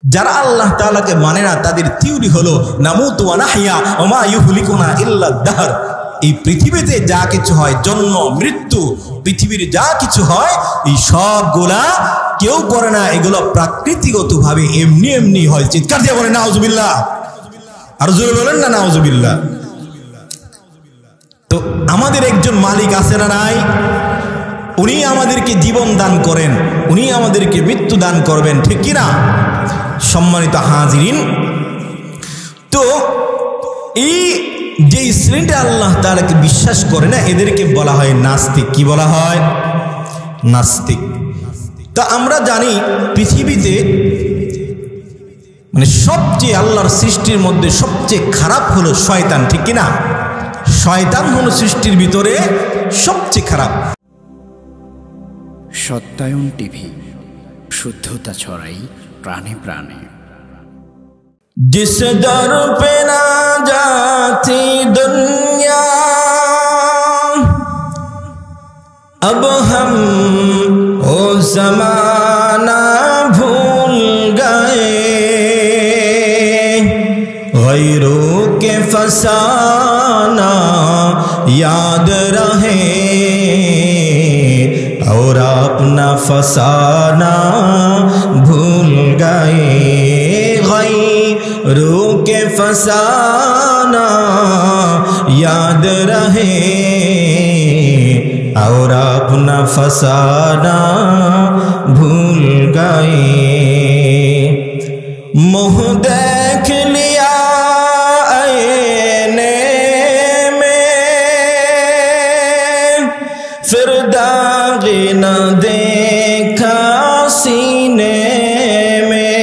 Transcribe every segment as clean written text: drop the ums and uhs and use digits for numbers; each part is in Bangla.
যারা আল্লাহ তাআলাকে মানে না তাদের থিওরি হলো নামুতু ওয়া নাহইয়া ওয়া মা ইউহলিকুনা ইল্লা দাহর। এই পৃথিবীতে যা কিছু হয়, জন্ম মৃত্যু, পৃথিবীর যা কিছু হয়, এই সবগুলা কেউ করে না, এগুলো প্রাকৃতিকভাবে এমনি এমনি হয়। চিৎকার দিয়ে বলেন নাউজুবিল্লাহ, আর জোরে বলেন না নাউজুবিল্লাহ। তো আমাদের একজন মালিক আছে না নাই? উনি আমাদেরকে জীবন দান করেন, উনি আমাদেরকে মৃত্যু দান করবেন, ঠিক কিনা? সম্মানিত হাজিরিন, তো এই যে শ্রেণীটা আল্লাহ তাআলাকে বিশ্বাস করে না, এদেরকে বলা হয় নাস্তিক। কি বলা হয়? নাস্তিক। তো আমরা জানি পৃথিবীতে মানে সবচেয়ে আল্লাহর সৃষ্টির মধ্যে সবচেয়ে খারাপ হলো শয়তান, ঠিক কিনা? শয়তান হলো সৃষ্টির ভিতরে সবচেয়ে খারাপ। সত্যায়ন টিভি, শুদ্ধতা ছড়াই প্রাণে প্রাণে। जिस दर पे ना जाती दुनिया अब हम वो ज़माना भूल गए, गैरों के फसाना याद रहे और अपना फसाना भूल गए, गैरों के फसाना याद रहे और अपना फसाना भूल गए। मुँह देख लिया आईने में, फिर दाग न देखा सीने में,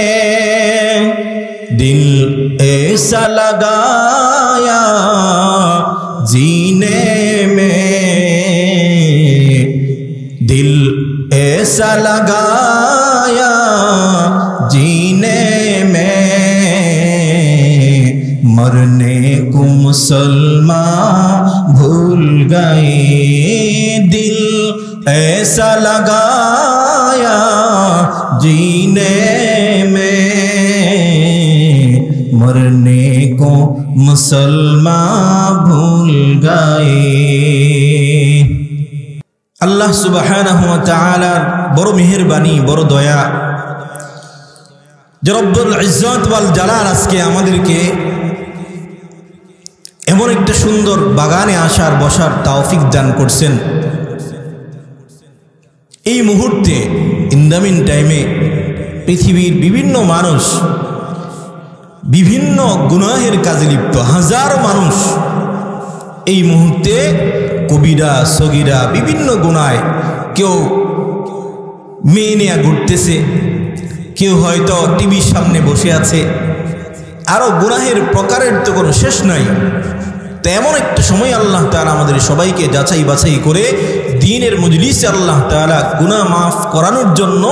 दिल ऐसा लगाया जीने में, दिल ऐसा लगाया जीने में, मरने को मुसलमान भूल गए, दिल ऐसा लगाया जीने में, मरने को मुसलमान भूल गए। আল্লাহ সুবহানাহু ওয়া তাআলার বড় মেহেরবানি, বড় দয়া যে রব্বুল ইজ্জত ওয়াল জালাল আজকে আমাদেরকে এমন একটা সুন্দর বাগানে আসার বসার তৌফিক দান করছেন। এই মুহূর্তে ইনদামিন টাইমে পৃথিবীর বিভিন্ন মানুষ বিভিন্ন গুনাহের কাজে লিপ্ত, হাজারো মানুষ এই মুহূর্তে কবিরা সগীরা বিভিন্ন গুনায়, কেউ মেয়ে নিয়ে ঘুরতেছে, কেউ হয়তো টিভির সামনে বসে আছে, আরো গুনাহের প্রকারের তো কোনো শেষ নাই। তো এমন একটা সময় আল্লাহ তাআলা আমাদের সবাইকে যাচাই বাছাই করে দ্বীনের মজলিসে আল্লাহ তাআলা গুনাহ মাফ করানোর জন্য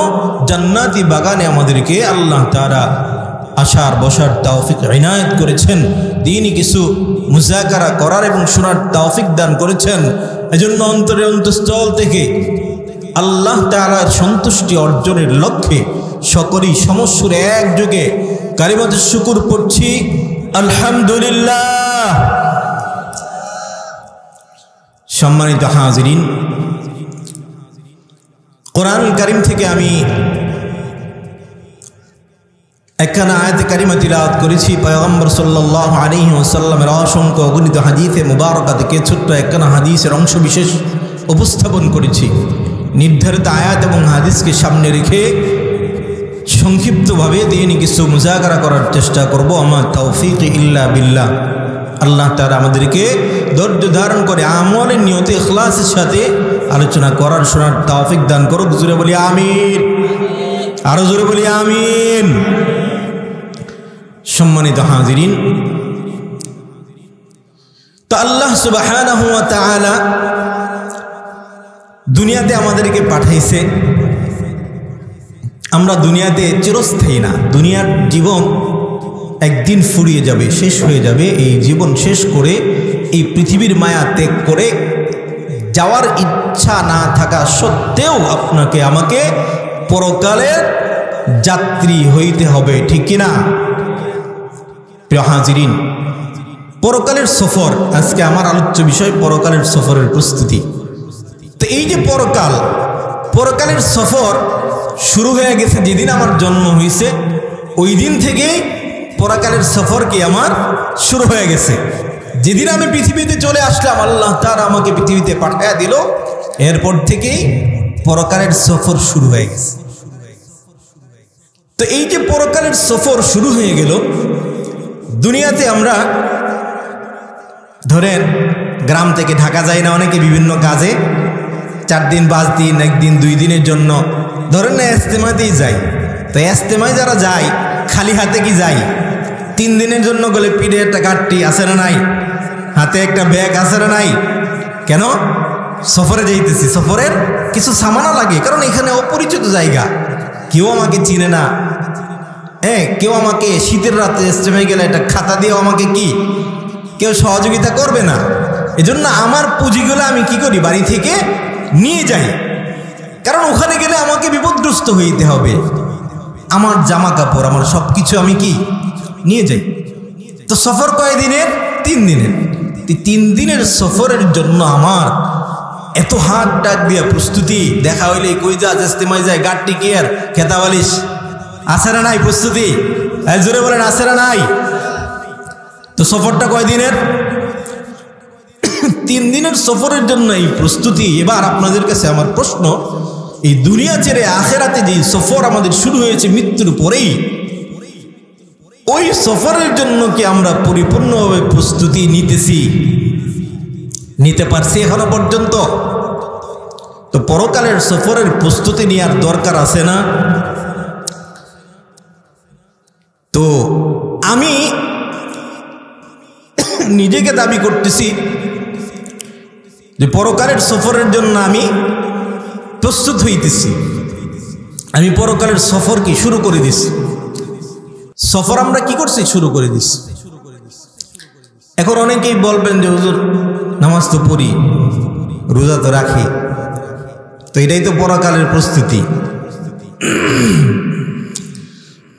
জান্নাতি বাগানে আমাদেরকে আল্লাহ তাআলা আসার বসার তৌফিক ইনায়েত করেছেন, দ্বীনি কিছু মুযাকারা করার এবং শোনার তৌফিক দান করেছেন। এজন্য অন্তরের অন্তঃস্থল থেকে আল্লাহ তাআলার সন্তুষ্টি অর্জনের লক্ষ্যে সকলেই সমস্যুর একযোগে কালিমাত শুকর পড়ছি আলহামদুলিল্লাহ। সম্মানিত হাজিরিন, কোরআন কারীম থেকে আমি একখানা আয়াতে কারিমা তিলাওয়াত করেছি। পয়গম্বর সাল্লাল্লাহু আলাইহি ওয়াসাল্লামের অসংখ্য অগণিত হাদিসে মুবারাকা থেকে ছোট্ট একখানা হাদিসের অংশ বিশেষ উপস্থাপন করেছি। নির্ধারিত আয়াত এবং হাদিসকে সামনে রেখে সংক্ষিপ্তভাবে দিনে কিছু মুযাকারা করার চেষ্টা করব। আমার তৌফিক ইল্লা বিল্লাহ। আল্লাহ তাআলা আমাদেরকে ধৈর্য ধারণ করে আমলের নিয়তে ইখলাসের সাথে আলোচনা করার শোনার তৌফিক দান করুক। জোরে বলি আমিন, আরো জোরে বলি আমিন। সম্মানিত হাজিরিন, তো আল্লাহ সুবহানাহু ওয়া তাআলা দুনিয়াতে আমাদেরকে পাঠাইছে। আমরা দুনিয়াতে চিরস্থায়ী না, দুনিয়ার জীবন একদিন ফুরিয়ে যাবে, শেষ হয়ে যাবে। এই জীবন শেষ করে এই পৃথিবীর মায়া ত্যাগ করে যাওয়ার ইচ্ছা না থাকা সত্ত্বেও আপনাকে আমাকে পরকালের যাত্রী হইতে হবে, ঠিক কিনা? প্রিয় হাজিরিন, পরকালের সফর, আজকে আমার আলোচ্য বিষয় পরকালের সফরের প্রস্তুতি। তো এই যে পরকালের সফর শুরু হয়ে গেছে যেদিন আমার জন্ম হয়েছে, ওই দিন থেকেই পরকালের সফর কি আমার শুরু হয়ে গেছে। যেদিন আমি পৃথিবীতে চলে আসলাম, আল্লাহ তাআলা আমাকে পৃথিবীতে পাঠায়া দিল, এরপর থেকেই পরকালের সফর শুরু হয়ে গেছে। তো এই যে পরকালের সফর শুরু হয়ে গেল, দুনিয়াতে আমরা ধরেন গ্রাম থেকে ঢাকা যায় না অনেকে বিভিন্ন কাজে, 4 দিন 5 দিন 1 দিন 2 দিনের জন্য ধরেন না ইজতেমাতেই যাই। তো ইজতেমায় যারা যায় খালি হাতে কি যায়? 3 দিনের জন্য গেলে পিঠে একটা গাঁটটি আছে না নাই, হাতে একটা ব্যাগ আছে না নাই? কেন? সফরে যাইতেছি, সফরের কিছু সামানা লাগে, কারণ এখানে অপরিচিত জায়গা, কেউ আমাকে চিনে না। কেউ আমাকে শীতের রাতে ইজতেমায় গেলে একটা খাতা দিয়েও আমাকে কি কেউ সহযোগিতা করবে না। এজন্য আমার পুঁজিগুলো আমি কি করি? বাড়ি থেকে নিয়ে যাই, কারণ ওখানে গেলে আমাকে বিপদগ্রস্ত হইতে হবে। আমার জামা কাপড়, আমার সব কিছু আমি কি নিয়ে যাই। তো সফর কয় দিনের? 3 দিনের। 3 দিনের সফরের জন্য আমার এত হাত ডাক দিয়া প্রস্তুতি। দেখা হইলে কই যা ইজতেমায় যায়, গাড়টি কি আর খেতাবালিশ আছে না নাই? প্রস্তুতি জোরে বলেন, আছে না নাই? তো সফরটা কয় দিনের? 3 দিনের সফরের জন্য এই প্রস্তুতি। এবার আপনাদের কাছে আমার প্রশ্ন, এই দুনিয়া ছেড়ে আখেরাতে যে সফর আমাদের শুরু হয়েছে মৃত্যুর পরেই, ওই সফরের জন্য কি আমরা পরিপূর্ণভাবে প্রস্তুতি নিতে পারছি এখনো পর্যন্ত? তো পরকালের সফরের প্রস্তুতি নেওয়ার দরকার আছে না? তো আমি নিজেকে দাবি করতেছি যে পরকালের সফরের জন্য আমি প্রস্তুত হইতেছি। আমি পরকালের সফর কি শুরু করে দিছি। সফর আমরা কি করছি? শুরু করে দিছি। এখন অনেকেই বলবেন যে হুজুর নামাজ তো পড়ি, রোজা তো রাখি, তো এটাই তো পরকালের প্রস্তুতি।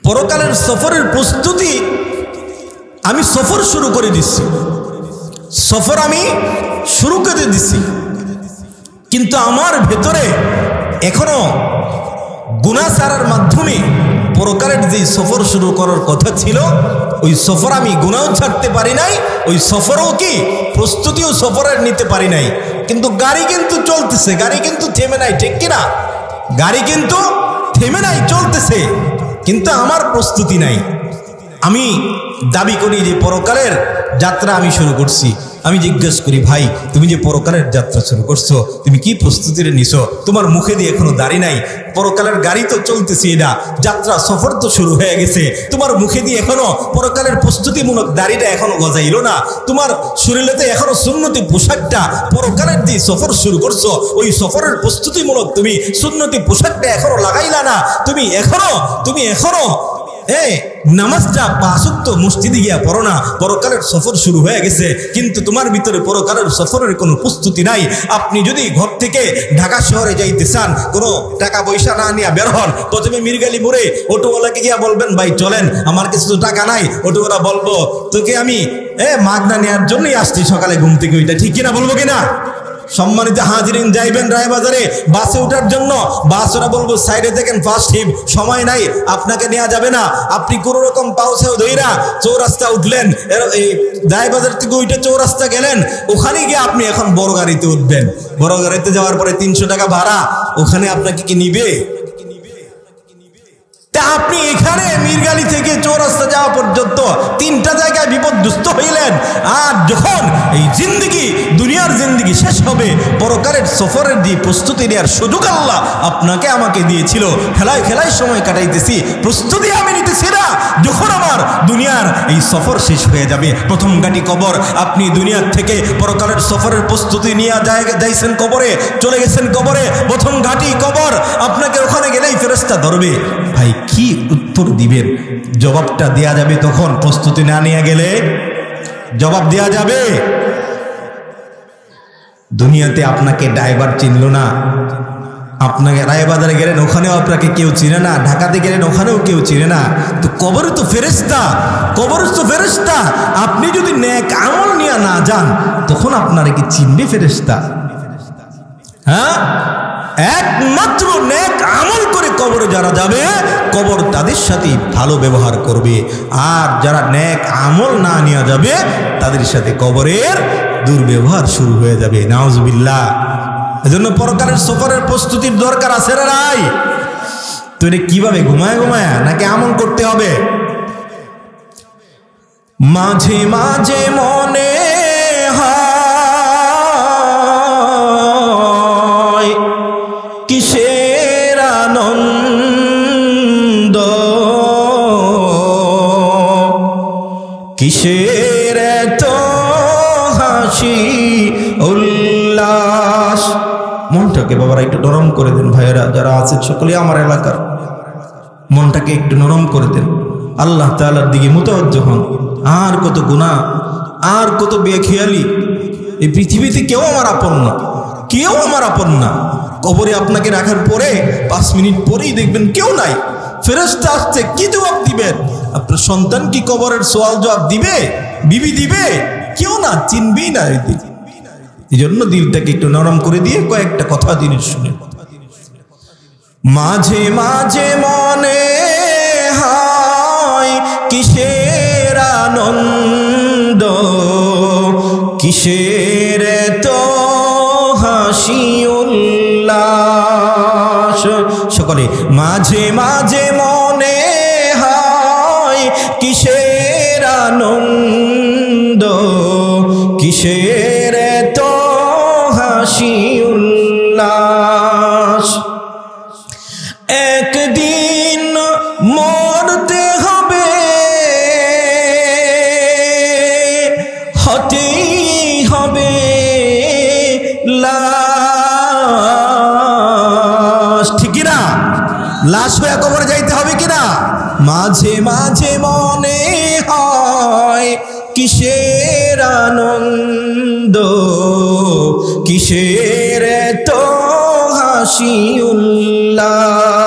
পরকালের সফরের প্রস্তুতি আমি সফর শুরু করে দিচ্ছি, সফর আমি শুরু করে দিচ্ছি, কিন্তু আমার ভেতরে এখনো গুনাহ ছাড়ার মাধ্যমে পরকালের যে সফর শুরু করার কথা ছিল, ওই সফর আমি গুনাহ ছাড়তে পারি নাই, ওই সফরও কি প্রস্তুতিও সফরের নিতে পারি নাই। কিন্তু গাড়ি কিন্তু চলতেছে, গাড়ি কিন্তু থেমে নাই, ঠিক কিনা? গাড়ি কিন্তু থেমে নাই, চলতেছে, কিন্তু আমার প্রস্তুতি নাই। আমি দাবি করি যে পরকালের যাত্রা আমি শুরু করছি। আমি জিজ্ঞেস করি, ভাই তুমি যে পরকালের যাত্রা শুরু করছো, তুমি কি প্রস্তুতি নিছো? তোমার মুখে দিয়ে এখনো দাড়ি নাই, পরকালের গাড়ি তো চলতেছি, না যাত্রা সফর তো শুরু হয়ে গেছে, তোমার মুখে দিয়ে এখনো পরকালের প্রস্তুতিমূলক দাড়িটা এখনো গজাইলো না, তোমার শরীরেতে এখনো সুন্নতি পোশাকটা, পরকালের যে সফর শুরু করছো ওই সফরের প্রস্তুতিমূলক তুমি সুন্নতি পোশাকটা এখনো লাগাইলা না, তুমি এখনো নামাজটা 5 ওয়াক্ত মসজিদে গিয়া পড়ো না, পরকালের সফর শুরু হয়ে গেছে, কিন্তু তোমার ভিতরে পরকালের সফরের কোনো প্রস্তুতি নাই। আপনি যদি ঘর থেকে ঢাকা শহরে যাইতে চান, কোনো টাকা পয়সা না নিয়ে বের হন, প্রথমে মিরগালি মোড়ে অটোওয়ালাকে গিয়া বলবেন, ভাই চলেন, আমার কাছে তো টাকা নাই। অটোওয়ালা বলবো, তোকে আমি মাগনা নেওয়ার জন্যই আসছি সকালে ঘুম থেকে, ওইটা ঠিক কিনা? বলবো কিনা? সম্মানিত হাজিরিন, যাইবেন রায়বাজারে বাসে ওঠার জন্য, বাস ওরা বলবো সাইডে দেখেন ফার্স্ট হিপ, সময় নাই, আপনাকে নেওয়া যাবে না। আপনি কোনো রকম পাউছেও ধইরা চৌরাস্তা উঠলেন, এই রায়বাজার থেকে ওইটা চৌরাস্তা গেলেন, ওখানে গিয়ে আপনি এখন বড় গাড়িতে উঠবেন। বড় গাড়িতে যাওয়ার পরে 300 টাকা ভাড়া, ওখানে আপনাকে কি নিবে? তা আপনি এখানে মিরগালি থেকে চৌরাস্তা যাওয়া পর্যন্ত 3টা জায়গায় বিপদগ্রস্ত হইলেন। আর যখন এই জিন্দেগি, দুনিয়ার জিন্দেগি শেষ হবে, পরকালের সফরের দিয়ে প্রস্তুতি নেওয়ার সুযোগ আল্লাহ আপনাকে আমাকে দিয়েছিল, খেলায় সময় কাটাইতেছি, প্রস্তুতি আমি নিতেছি না। যখন আমার দুনিয়ার এই সফর শেষ হয়ে যাবে, প্রথম গাটি কবর, আপনি দুনিয়ার থেকে পরকালের সফরের প্রস্তুতি নিয়ে যাইছেন কবরে, চলে গেছেন কবরে, প্রথম ঘাটি কবর, আপনাকে ওখানে গেলেই ফেরেশতা ধরবে। ভাই কি উত্তর দিবেন? জবাবটা দেয়া যাবে তখন, প্রস্তুতি না নিয়ে গেলে জবাব দেয়া যাবে। দুনিয়াতে আপনাকে ড্রাইভার চিনল না, আপনাকে রায়বাজারে গেলেন, ওখানেও আপনাকে কেউ চিনে না, ঢাকাতে গেলেন, ওখানেও কেউ চিনে না। তো কবর তো ফেরেশতা, কবর তো ফেরেশতা। আপনি যদি নেক আমল নিয়ে না যান, তখন আপনারা কি চিনবে ফেরেশতা? হ্যাঁ, একমাত্র নেক আমল করে কবরে যারা যাবে, কবর তাদের সাথে ভালো ব্যবহার করবে। আর যারা নেক আমল না নিয়ে যাবে, তাদের সাথে কবরের দুর্ব্যবহার শুরু হয়ে যাবে। নাউজুবিল্লাহ। এজন্য পরকালের সফরের প্রস্তুতির দরকার আছে রে ভাই। তো এটা কিভাবে, ঘুমায় ঘুমায় নাকি আমল করতে হবে? মাঝে মাঝে মনে হয় কিসের আনন্দ, কিসের তো হাসি উল্লাস। মনটাকে বাবারা একটু নরম করে দেন, ভাইয়েরা যারা আছেন সকলে আমার এলাকার, মনটাকে একটু নরম করে দেন, আল্লাহ তাআলার দিকে মুতাওয়াজ্জহ হন। আর কত গুনাহ, আর কত বেখেয়ালি। এই পৃথিবীতে কেউ আমার আপন না, কেউ আমার আপন না। কবরে আপনাকে রাখার পরে 5 মিনিট পরেই দেখবেন কেউ নাই, ফেরেশতা আসছে, কি জবাব দিবেন? আপনার সন্তান কি কবরের সওয়াল জবাব দিবে? বিবি দিবে? কেউ না, চিনবেই না। এই জন্য দিলটাকে একটু নরম করে দিয়ে কয়েকটা কথা দিনের শুনে। মাঝে মাঝে মনে হয় কিসের আনন্দ, কিসের তো হাসি উল্লাস। সকলে মাঝে মাঝে মনে হয় কিসের আনন্দ, কিসের তো হাসি উল্লাস। একদিন মরতে হবে, হতেই হবে লাশ, ঠিক না? লাশ হয়ে কবরে যাইতে হবে কিনা? মাঝে মাঝে মনে হয় কিসের আনন্দ, কিসের তো হাসি উল্লাস।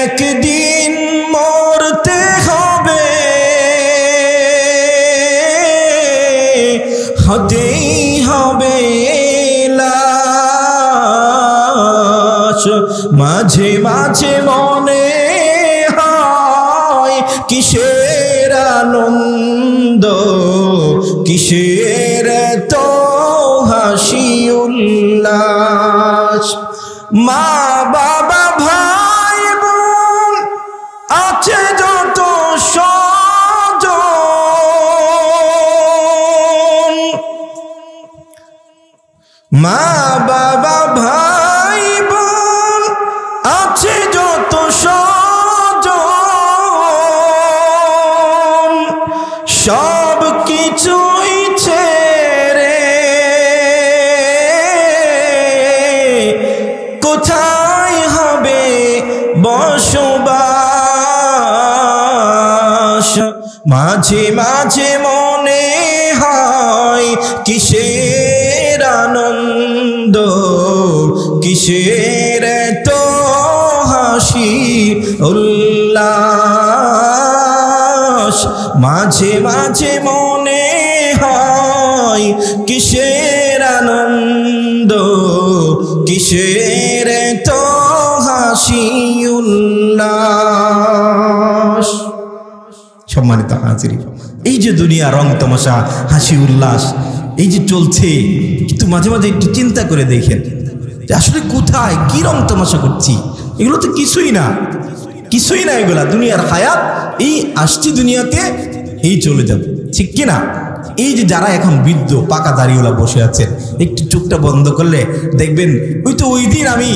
একদিন মরতে হবে, হতেই হবে লাশ। মাঝে মাঝে মনে হয় কিসের আনন্দ, কিসের তো হাসি উল্লাস। মা বাবা ভাই বোন আছে যত স্বজন, মা বাবা ভাই বোন আছে যত স্বজন, সব কিছুই ছেড়ে কোথায় হবে বসবাস। মাঝে মাঝে মনে হয় কিসের আনন্দ, কিসের তো হাসি উল্লাস। মাঝে মাঝে মনে হয় কিসের আনন্দ, কিসের তো হাসি উল্লাস। সম্মানিত হাজিরিন, এই যে দুনিয়া রং তামাশা, হাসি উল্লাস এই যে চলছে, কিন্তু মাঝে মাঝে একটু চিন্তা করে দেখেন যে আসলে কোথায় কি রং তামাশা করছি। এগুলো তো কিছুই না, কিছুই না এগুলা। দুনিয়ার হায়াত, এই আসছি দুনিয়াতে, এই চলে যাবে, ঠিক কিনা? এই যে যারা এখন বৃদ্ধ পাকা দাড়িওয়ালা বসে আছেন, একটু চোখটা বন্ধ করলে দেখবেন ওই তো ওই দিন আমি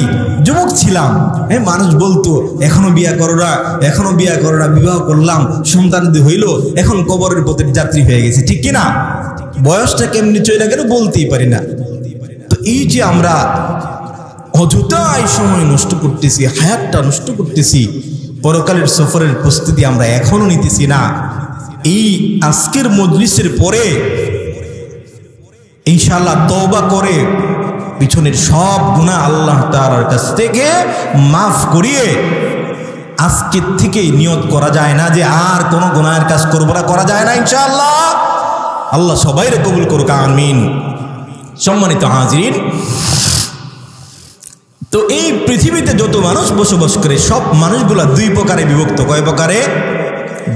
যুবক ছিলাম, হ্যাঁ, মানুষ বলতো এখনো বিয়া করো না, এখনো বিয়া করো না, বিবাহ করলাম, সন্তান হইলো, এখন কবরের পথের যাত্রী হয়ে গেছে, ঠিক কিনা? বয়সটা কেমনি চলে গেল বলতেই পারি না। তো এই যে আমরা অযথাই সময় নষ্ট করতেছি, হায়াতটা নষ্ট করতেছি, পরকালের সফরের প্রস্তুতি আমরা এখনো নিতেছি না। এই আজকের মজলিসের পরে ইনশাআল্লাহ তওবা করে পিছনের সব গুনাহ আল্লাহ তাআলার কাছ থেকে মাফ করিয়ে আজকের থেকেই নিয়ত করা যায় না যে আর কোনো গুনাহের কাজ করব না, করা যায় না ইনশাআল্লাহ। আল্লাহ সবাইরে কবুল করুক, আমিন। সম্মানিত হাজিরিন, তো এই পৃথিবীতে যত মানুষ বসবাস করে সব মানুষগুলা দুই প্রকারে বিভক্ত। কয় প্রকারে?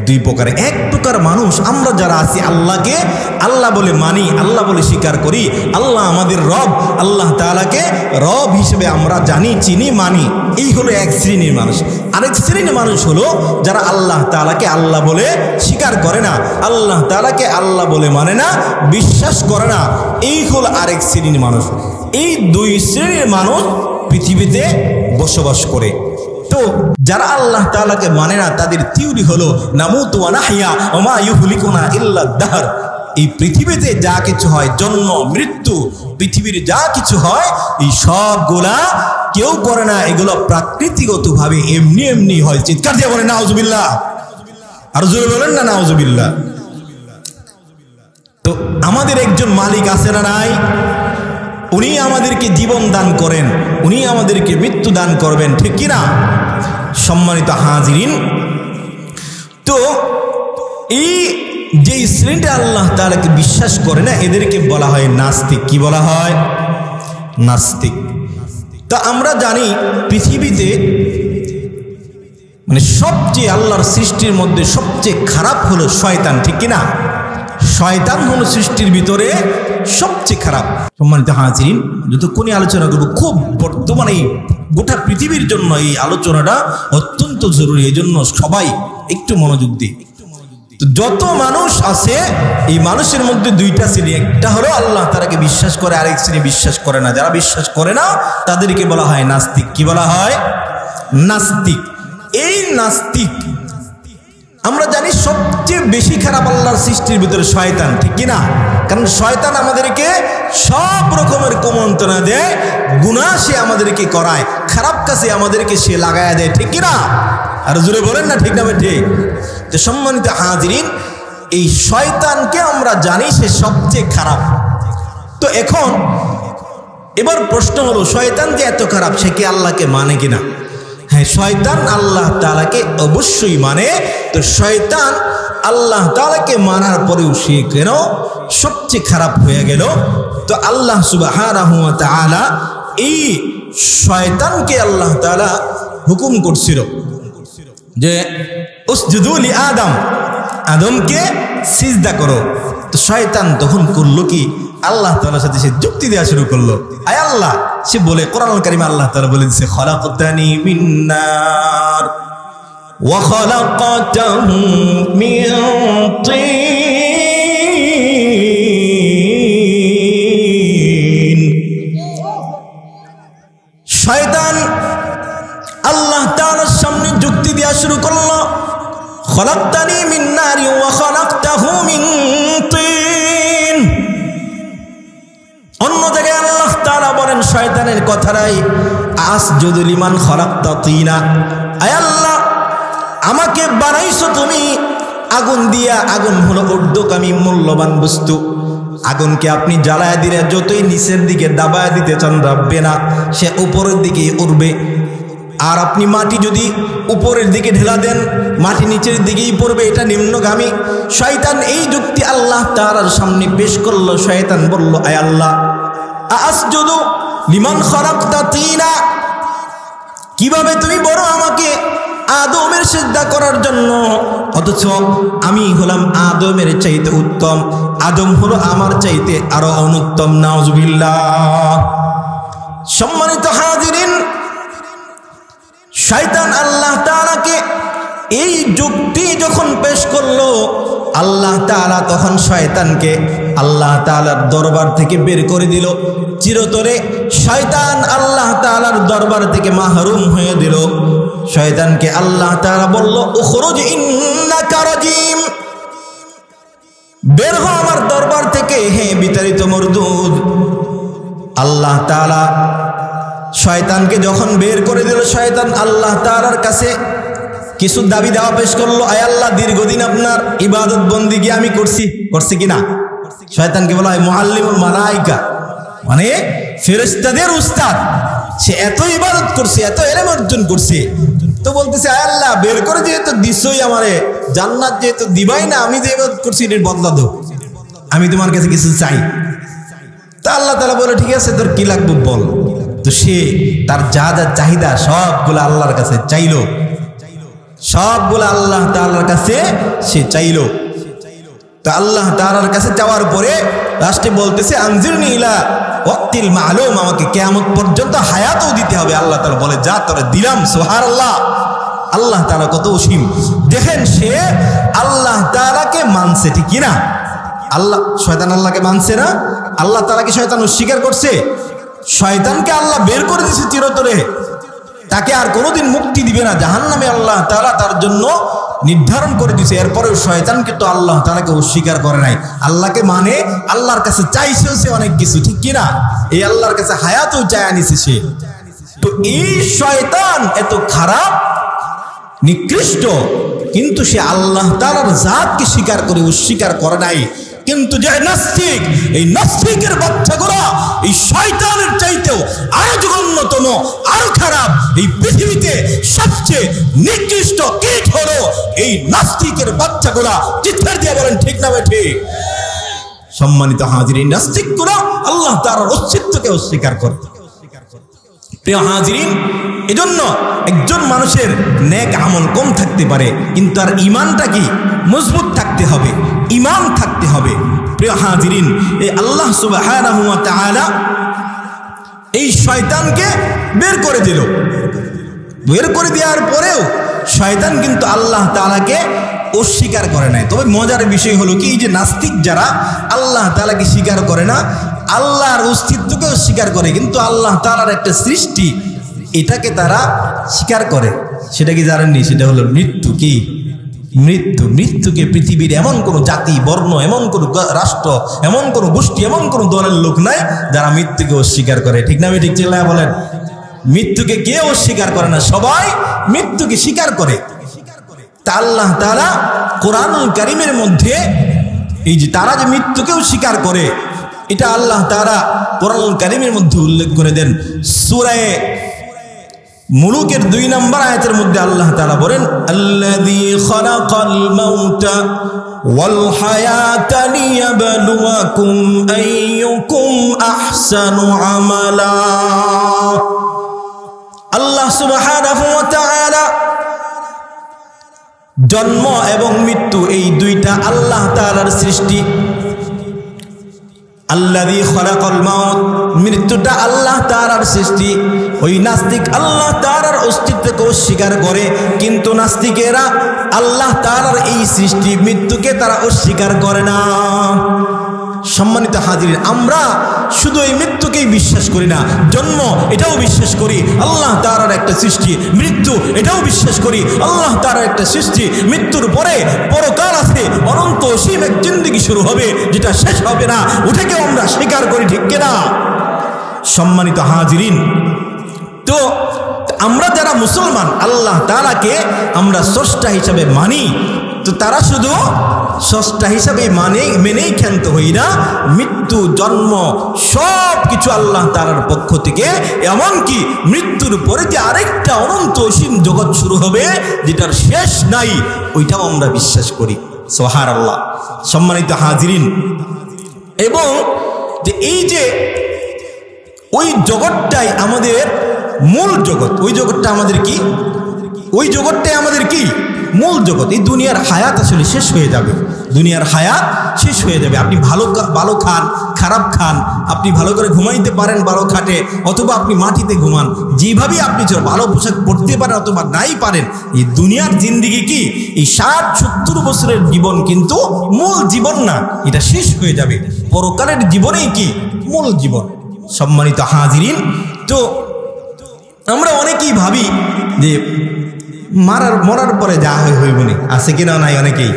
দুই প্রকারে। এক প্রকার মানুষ আমরা যারা আছি আল্লাহকে আল্লাহ বলে মানি, আল্লাহ বলে স্বীকার করি, আল্লাহ আমাদের রব, আল্লাহ তাআলাকে রব হিসেবে আমরা জানি, চিনি, মানি। এই হলো এক শ্রেণীর মানুষ। আরেক শ্রেণীর মানুষ হলো যারা আল্লাহ তাআলাকে আল্লাহ বলে স্বীকার করে না, আল্লাহ তাআলাকে আল্লাহ বলে মানে না, বিশ্বাস করে না। এই হলো আরেক শ্রেণীর মানুষ। এই দুই শ্রেণীর মানুষ পৃথিবীতে বসবাস করে। তো যারা আল্লাহ তাআলাকে মানে না তাদের থিওরি হলো নামুতু ওয়া নাহইয়া ওয়া মা ইউহলিকুনা ইল্লা দাহর। এই পৃথিবীতে যা কিছু হয়, জন্ম মৃত্যু, পৃথিবীর যা কিছু হয় এই সবগুলা কেউ করে না, এগুলো প্রাকৃতিকভাবে এমনি এমনি হয়। চিৎকার দিয়ে বলেন নাউজুবিল্লাহ, আর জোরে বলেন না নাউজুবিল্লাহ। তো আমাদের একজন মালিক আছে না নাই? উনি আমাদেরকে জীবন দান করেন, উনি আমাদেরকে মৃত্যু দান করবেন, ঠিক কিনা? সম্মানিত হাজিরিন, তো এই যে শ্রেণীটা আল্লাহ তাআলাকে বিশ্বাস করে না এদেরকে বলা হয় নাস্তিক। কি বলা হয়? নাস্তিক। তা আমরা জানি পৃথিবীতে মানে সবচেয়ে আল্লাহর সৃষ্টির মধ্যে সবচেয়ে খারাপ হলো শয়তান, ঠিক কিনা? শয়তান হলো সৃষ্টির ভিতরে সবচেয়ে খারাপ। সম্মানিত হাজিরিন, যতক্ষণই আলোচনা করব, খুব বর্তমানে এই গোটা পৃথিবীর জন্য এই আলোচনাটা অত্যন্ত জরুরি, এই জন্য সবাই একটু মনোযোগ দিই। তো যত মানুষ আছে এই মানুষের মধ্যে দুইটা শ্রেণী, একটা হলো আল্লাহ তাআলাকে বিশ্বাস করে, আরেক শ্রেণী বিশ্বাস করে না। যারা বিশ্বাস করে না তাদেরকে বলা হয় নাস্তিক। কি বলা হয়? নাস্তিক। এই নাস্তিক আমরা জানি সবচেয়ে বেশি খারাপ আল্লাহর সৃষ্টির ভিতরে শয়তান, ঠিক কিনা? কারণ শয়তান আমাদেরকে সব রকমের কুমন্ত্রণা দেয়, গুনাহ সে আমাদেরকে করায়, খারাপ কাজে আমাদেরকে সে লাগায়া দেয়, ঠিক কিনা? আর জোরে বলেন না ঠিক না ঠিক? তো সম্মানিত হাজিরিন, এই শয়তানকে আমরা জানি সে সবচেয়ে খারাপ। তো এখন এবার প্রশ্ন হলো, শয়তান যে এত খারাপ সে কি আল্লাহকে মানে কিনা? হ্যাঁ, শয়তান আল্লাহ তাআলাকে অবশ্যই মানে। তো শয়তান আল্লাহ তাআলাকে মানার পরেও সে কেন সবচেয়ে খারাপ হয়ে গেল? তো আল্লাহ সুবহানাহু ওয়া তাআলা এই শয়তানকে আল্লাহ তাআলা হুকুম করছিল যে উসজুদু লি আদম, আদমকে সিজদা করো। তো শয়তান তখন করলো কি? আল্লাহ তাআলার সাথে সে যুক্তি দেওয়া শুরু করলো। আয় আল্লাহ, সে বলে কোরআনুল কারীমে আল্লাহ তাআলা বলে দিয়েছে খলাকতানি মিন নার ওয়া খলাকতাহু মিন তিন। শয়তান আল্লাহ তাআলার সামনে যুক্তি দেওয়া শুরু করলো, খলাকতানি মিন নার ওয়া খলাকতাহু মিন তিন। অন্য জায়গায় আল্লাহ তাআলা বলেন শয়তানের কথাটাই, আসজুদু লিমান খলাকতা তিনা। আয় আল্লাহ, আমাকে বানাইছো তুমি আগুন দিয়া। আগুন হলো ঊর্ধ্বগামী মূল্যবান বস্তু। আগুনকে আপনি জ্বালায়া দিলে যতই নিচের দিকে দাবায়া দিতে চান রাখবে না, সে উপরের দিকে উঠবে। আর আপনি মাটি যদি উপরের দিকে ঢেলা দেন, মাটি নিচের দিকেই পড়বে, এটা নিম্নগামী। শয়তান এই যুক্তি আল্লাহ তাআলার সামনে পেশ করলো। শয়তান বলল, আয় আল্লাহ, আসজুদু লিমান খলাকতা তিনা, কিভাবে তুমি বড় আমাকে আদমের সিজদা করার জন্য, অথচ আমি হলাম আদমের চাইতে উত্তম, আদম হলো আমার চাইতে আরো অনুত্তম। নাউজুবিল্লাহ। সম্মানিত হাজিরিন, শয়তান আল্লাহ তাআলাকে এই যুক্তি যখন পেশ করলো, আল্লাহ তাআলা তখন শয়তানকে আল্লাহ তাআলার দরবার থেকে বের করে দিল। চিরতরে শয়তান আল্লাহ তাআলার দরবার থেকে মাহরুম হয়ে দিল। শয়তানকে আল্লাহ তাআলা বলল, উখরুজ ইন্নাকা রাজিম, বের হও আমার দরবার থেকে, হে বিতাড়িত মরদুদ। আল্লাহ তাআলা শয়তানকে যখন বের করে দিল, শয়তান আল্লাহ তাআলার কাছে কিছু দাবি দেওয়া পেশ করলো। আয় আল্লাহ, দীর্ঘদিন আপনার ইবাদত বন্দিগি আমি করছি কিনা? শয়তানকে বলা হয় মুআল্লিমুল মালায়েকা, মানে ফেরেশতাদের উস্তাদ, সে এত ইবাদত করছে, এত ইলম অর্জন করছে, তো বলতেছে আয় আল্লাহ বের করে যেহেতু দিছই আমারে, জান্নাত যেহেতু দিবাই না, আমি যে ইবাদত করছি এর বদলা দাও, আমি তোমার কাছে কিছু চাই। তা আল্লাহ তাআলা বলে ঠিক আছে তোর কি লাগবে বল। তো সে তার যা যা চাহিদা সবগুলো আল্লাহর কাছে চাইলো, সবগুলো আল্লাহ তাআলার কাছে সে চাইলো। তো আল্লাহ তাআলার কাছে যাওয়ার পরে লাস্টে বলতেছে আনজিরনি ইলা ওয়াক্তিল মালুম, আমাকে কিয়ামত পর্যন্ত হায়াতও দিতে হবে। আল্লাহ তাআলা বলে যা তোরে দিলাম। সুবহানাল্লাহ, আল্লাহ তাআলা কত অসীম। দেখেন সে আল্লাহ তাআলাকে মানছে, ঠিক কি না? আল্লাহ শয়তান আল্লাহকে মানছে না? আল্লাহ তাআলাকে শয়তান অস্বীকার করছে। শয়তানকে আল্লাহ বের করে দিয়েছে চিরতরে, তাকে আর কোনোদিন মুক্তি দিবে না, জাহান্নামে আল্লাহ তাআলা তার জন্য নির্ধারণ করে দিয়েছে। এরপরেও শয়তানকে তো আল্লাহ তাআলাকে অস্বীকার করে নাই, আল্লাহকে মানে, আল্লাহর কাছে চাইছেও সে অনেক কিছু, ঠিক কিনা? এই আল্লাহর কাছে হায়াতও চায় আনিছে সে। তো এই শয়তান এত খারাপ নিকৃষ্ট, কিন্তু সে আল্লাহ তাআলার জাতকে স্বীকার করে অস্বীকার করে নাই। কিন্তু যে নাস্তিক, এই নাস্তিকের বাচ্চাগুলো এই শয়তানের চাইতেও আরো জঘন্যতম, আরো খারাপ। এই পৃথিবীতে সবচেয়ে নিকৃষ্ট কীট হলো এই নাস্তিকের বাচ্চাগুলা। চিৎকার দিয়ে বলেন ঠিক না ঠিক? সম্মানিত হাজিরিন, নাস্তিকগুলো আল্লাহ তাআলার অস্তিত্বকে অস্বীকার করে। প্রিয় হাজিরিন, এজন্য একজন মানুষের নেক আমল কম থাকতে পারে, কিন্তু তার ঈমানটা কি মজবুত থাকতে হবে, ঈমান থাকতে হবে। প্রিয় হাজিরিন, এই আল্লাহ সুবহানাহু ওয়া তাআলা এই শয়তানকে বের করে দিল। বের করে দেওয়ার পরেও শয়তান কিন্তু আল্লাহ তাআলাকে অস্বীকার করে নাই। তবে মজার বিষয় হলো কি, এই যে নাস্তিক যারা আল্লাহ তাআলাকে স্বীকার করে না, আল্লাহর অস্তিত্বকে অস্বীকার করে, কিন্তু আল্লাহ তাআলার একটা সৃষ্টি এটাকে তারা স্বীকার করে। সেটা কি জানেননি? সেটা হলো মৃত্যু। কি মৃত্যু? মৃত্যুকে পৃথিবীর এমন কোনো জাতি, বর্ণ, এমন কোনো রাষ্ট্র, এমন কোনো গোষ্ঠী, এমন কোনো দলের লোক নাই যারা মৃত্যুকে অস্বীকার করে, ঠিক না? ঠিক চিল্লায়া বলেন। মৃত্যুকে কে অস্বীকার করে না? সবাই মৃত্যুকে স্বীকার করে। তা আল্লাহ তাআলা কোরআনুল কারীমের মধ্যে এই যে তারা যে মৃত্যুকেও স্বীকার করে, এটা আল্লাহ তাআলা কোরআনুল কারীমের মধ্যে উল্লেখ করে দেন। সূরা মুলুকের 2 নম্বর আয়াতের মধ্যে আল্লাহ তাআলা বলেন আল্লাযী খালাকাল মাউতা ওয়াল হায়াতা লিয়াবলুয়াকুম আইয়ুকুম আহসানু আমালা। আল্লাহ সুবহানাহু ওয়া তাআলা জন্ম এবং মৃত্যু এই দুইটা আল্লাহ তাআলার সৃষ্টি। আল্লাযী খালাকাল মাউত, মৃত্যুটা আল্লাহ তাআলার সৃষ্টি। ওই নাস্তিক আল্লাহ তাআলার অস্তিত্বকে অস্বীকার করে, কিন্তু নাস্তিকেরা আল্লাহ তাআলার এই সৃষ্টি মৃত্যুকে তারা অস্বীকার করে না। সম্মানিত হাজিরিন, আমরা শুধু এই মৃত্যুকেই বিশ্বাস করি না, জন্ম এটাও বিশ্বাস করি আল্লাহ তাআলার একটা সৃষ্টি, মৃত্যু এটাও বিশ্বাস করি আল্লাহ তাআলার একটা সৃষ্টি। মৃত্যুর পরে পরকাল আছে, অনন্ত অসীম এক জিন্দেগি শুরু হবে যেটা শেষ হবে না, ওটাকেও আমরা স্বীকার করি, ঠিক কিনা? সম্মানিত হাজিরিন, তো আমরা যারা মুসলমান আল্লাহ তাআলাকে আমরা স্রষ্টা হিসাবে মানি, তো তারা শুধু স্রষ্টা হিসাবে মেনেই ক্ষান্ত হই না, মৃত্যু জন্ম সব কিছু আল্লাহ তাআলার পক্ষ থেকে, এমনকি মৃত্যুর পরে যে আরেকটা অনন্ত অসীম জগৎ শুরু হবে যেটার শেষ নাই, ওইটাও আমরা বিশ্বাস করি। সুবহানাল্লাহ। সম্মানিত হাজিরিন, এবং যে এই যে ওই জগৎটাই আমাদের মূল জগৎ, ওই জগৎটা আমাদের কি? ওই জগৎটাই আমাদের কি? মূল জগৎ। এই দুনিয়ার হায়াত আসলে শেষ হয়ে যাবে, দুনিয়ার হায়াত শেষ হয়ে যাবে। আপনি ভালো খান, খারাপ খান, আপনি ভালো করে ঘুমাইতে পারেন ভালো খাটে, অথবা আপনি মাটিতে ঘুমান, যেভাবেই আপনি ভালো পোশাক পরতে পারেন অথবা নাই পারেন, এই দুনিয়ার জিন্দেগি কি এই 60-70 বছরের জীবন কিন্তু মূল জীবন না, এটা শেষ হয়ে যাবে। পরকালের জীবনেই কি মূল জীবন। সম্মানিত হাজিরিন, তো আমরা অনেকেই ভাবি যে মরার পরে যা হয় হইব না, আছে কিনা? নাই। অনেকেই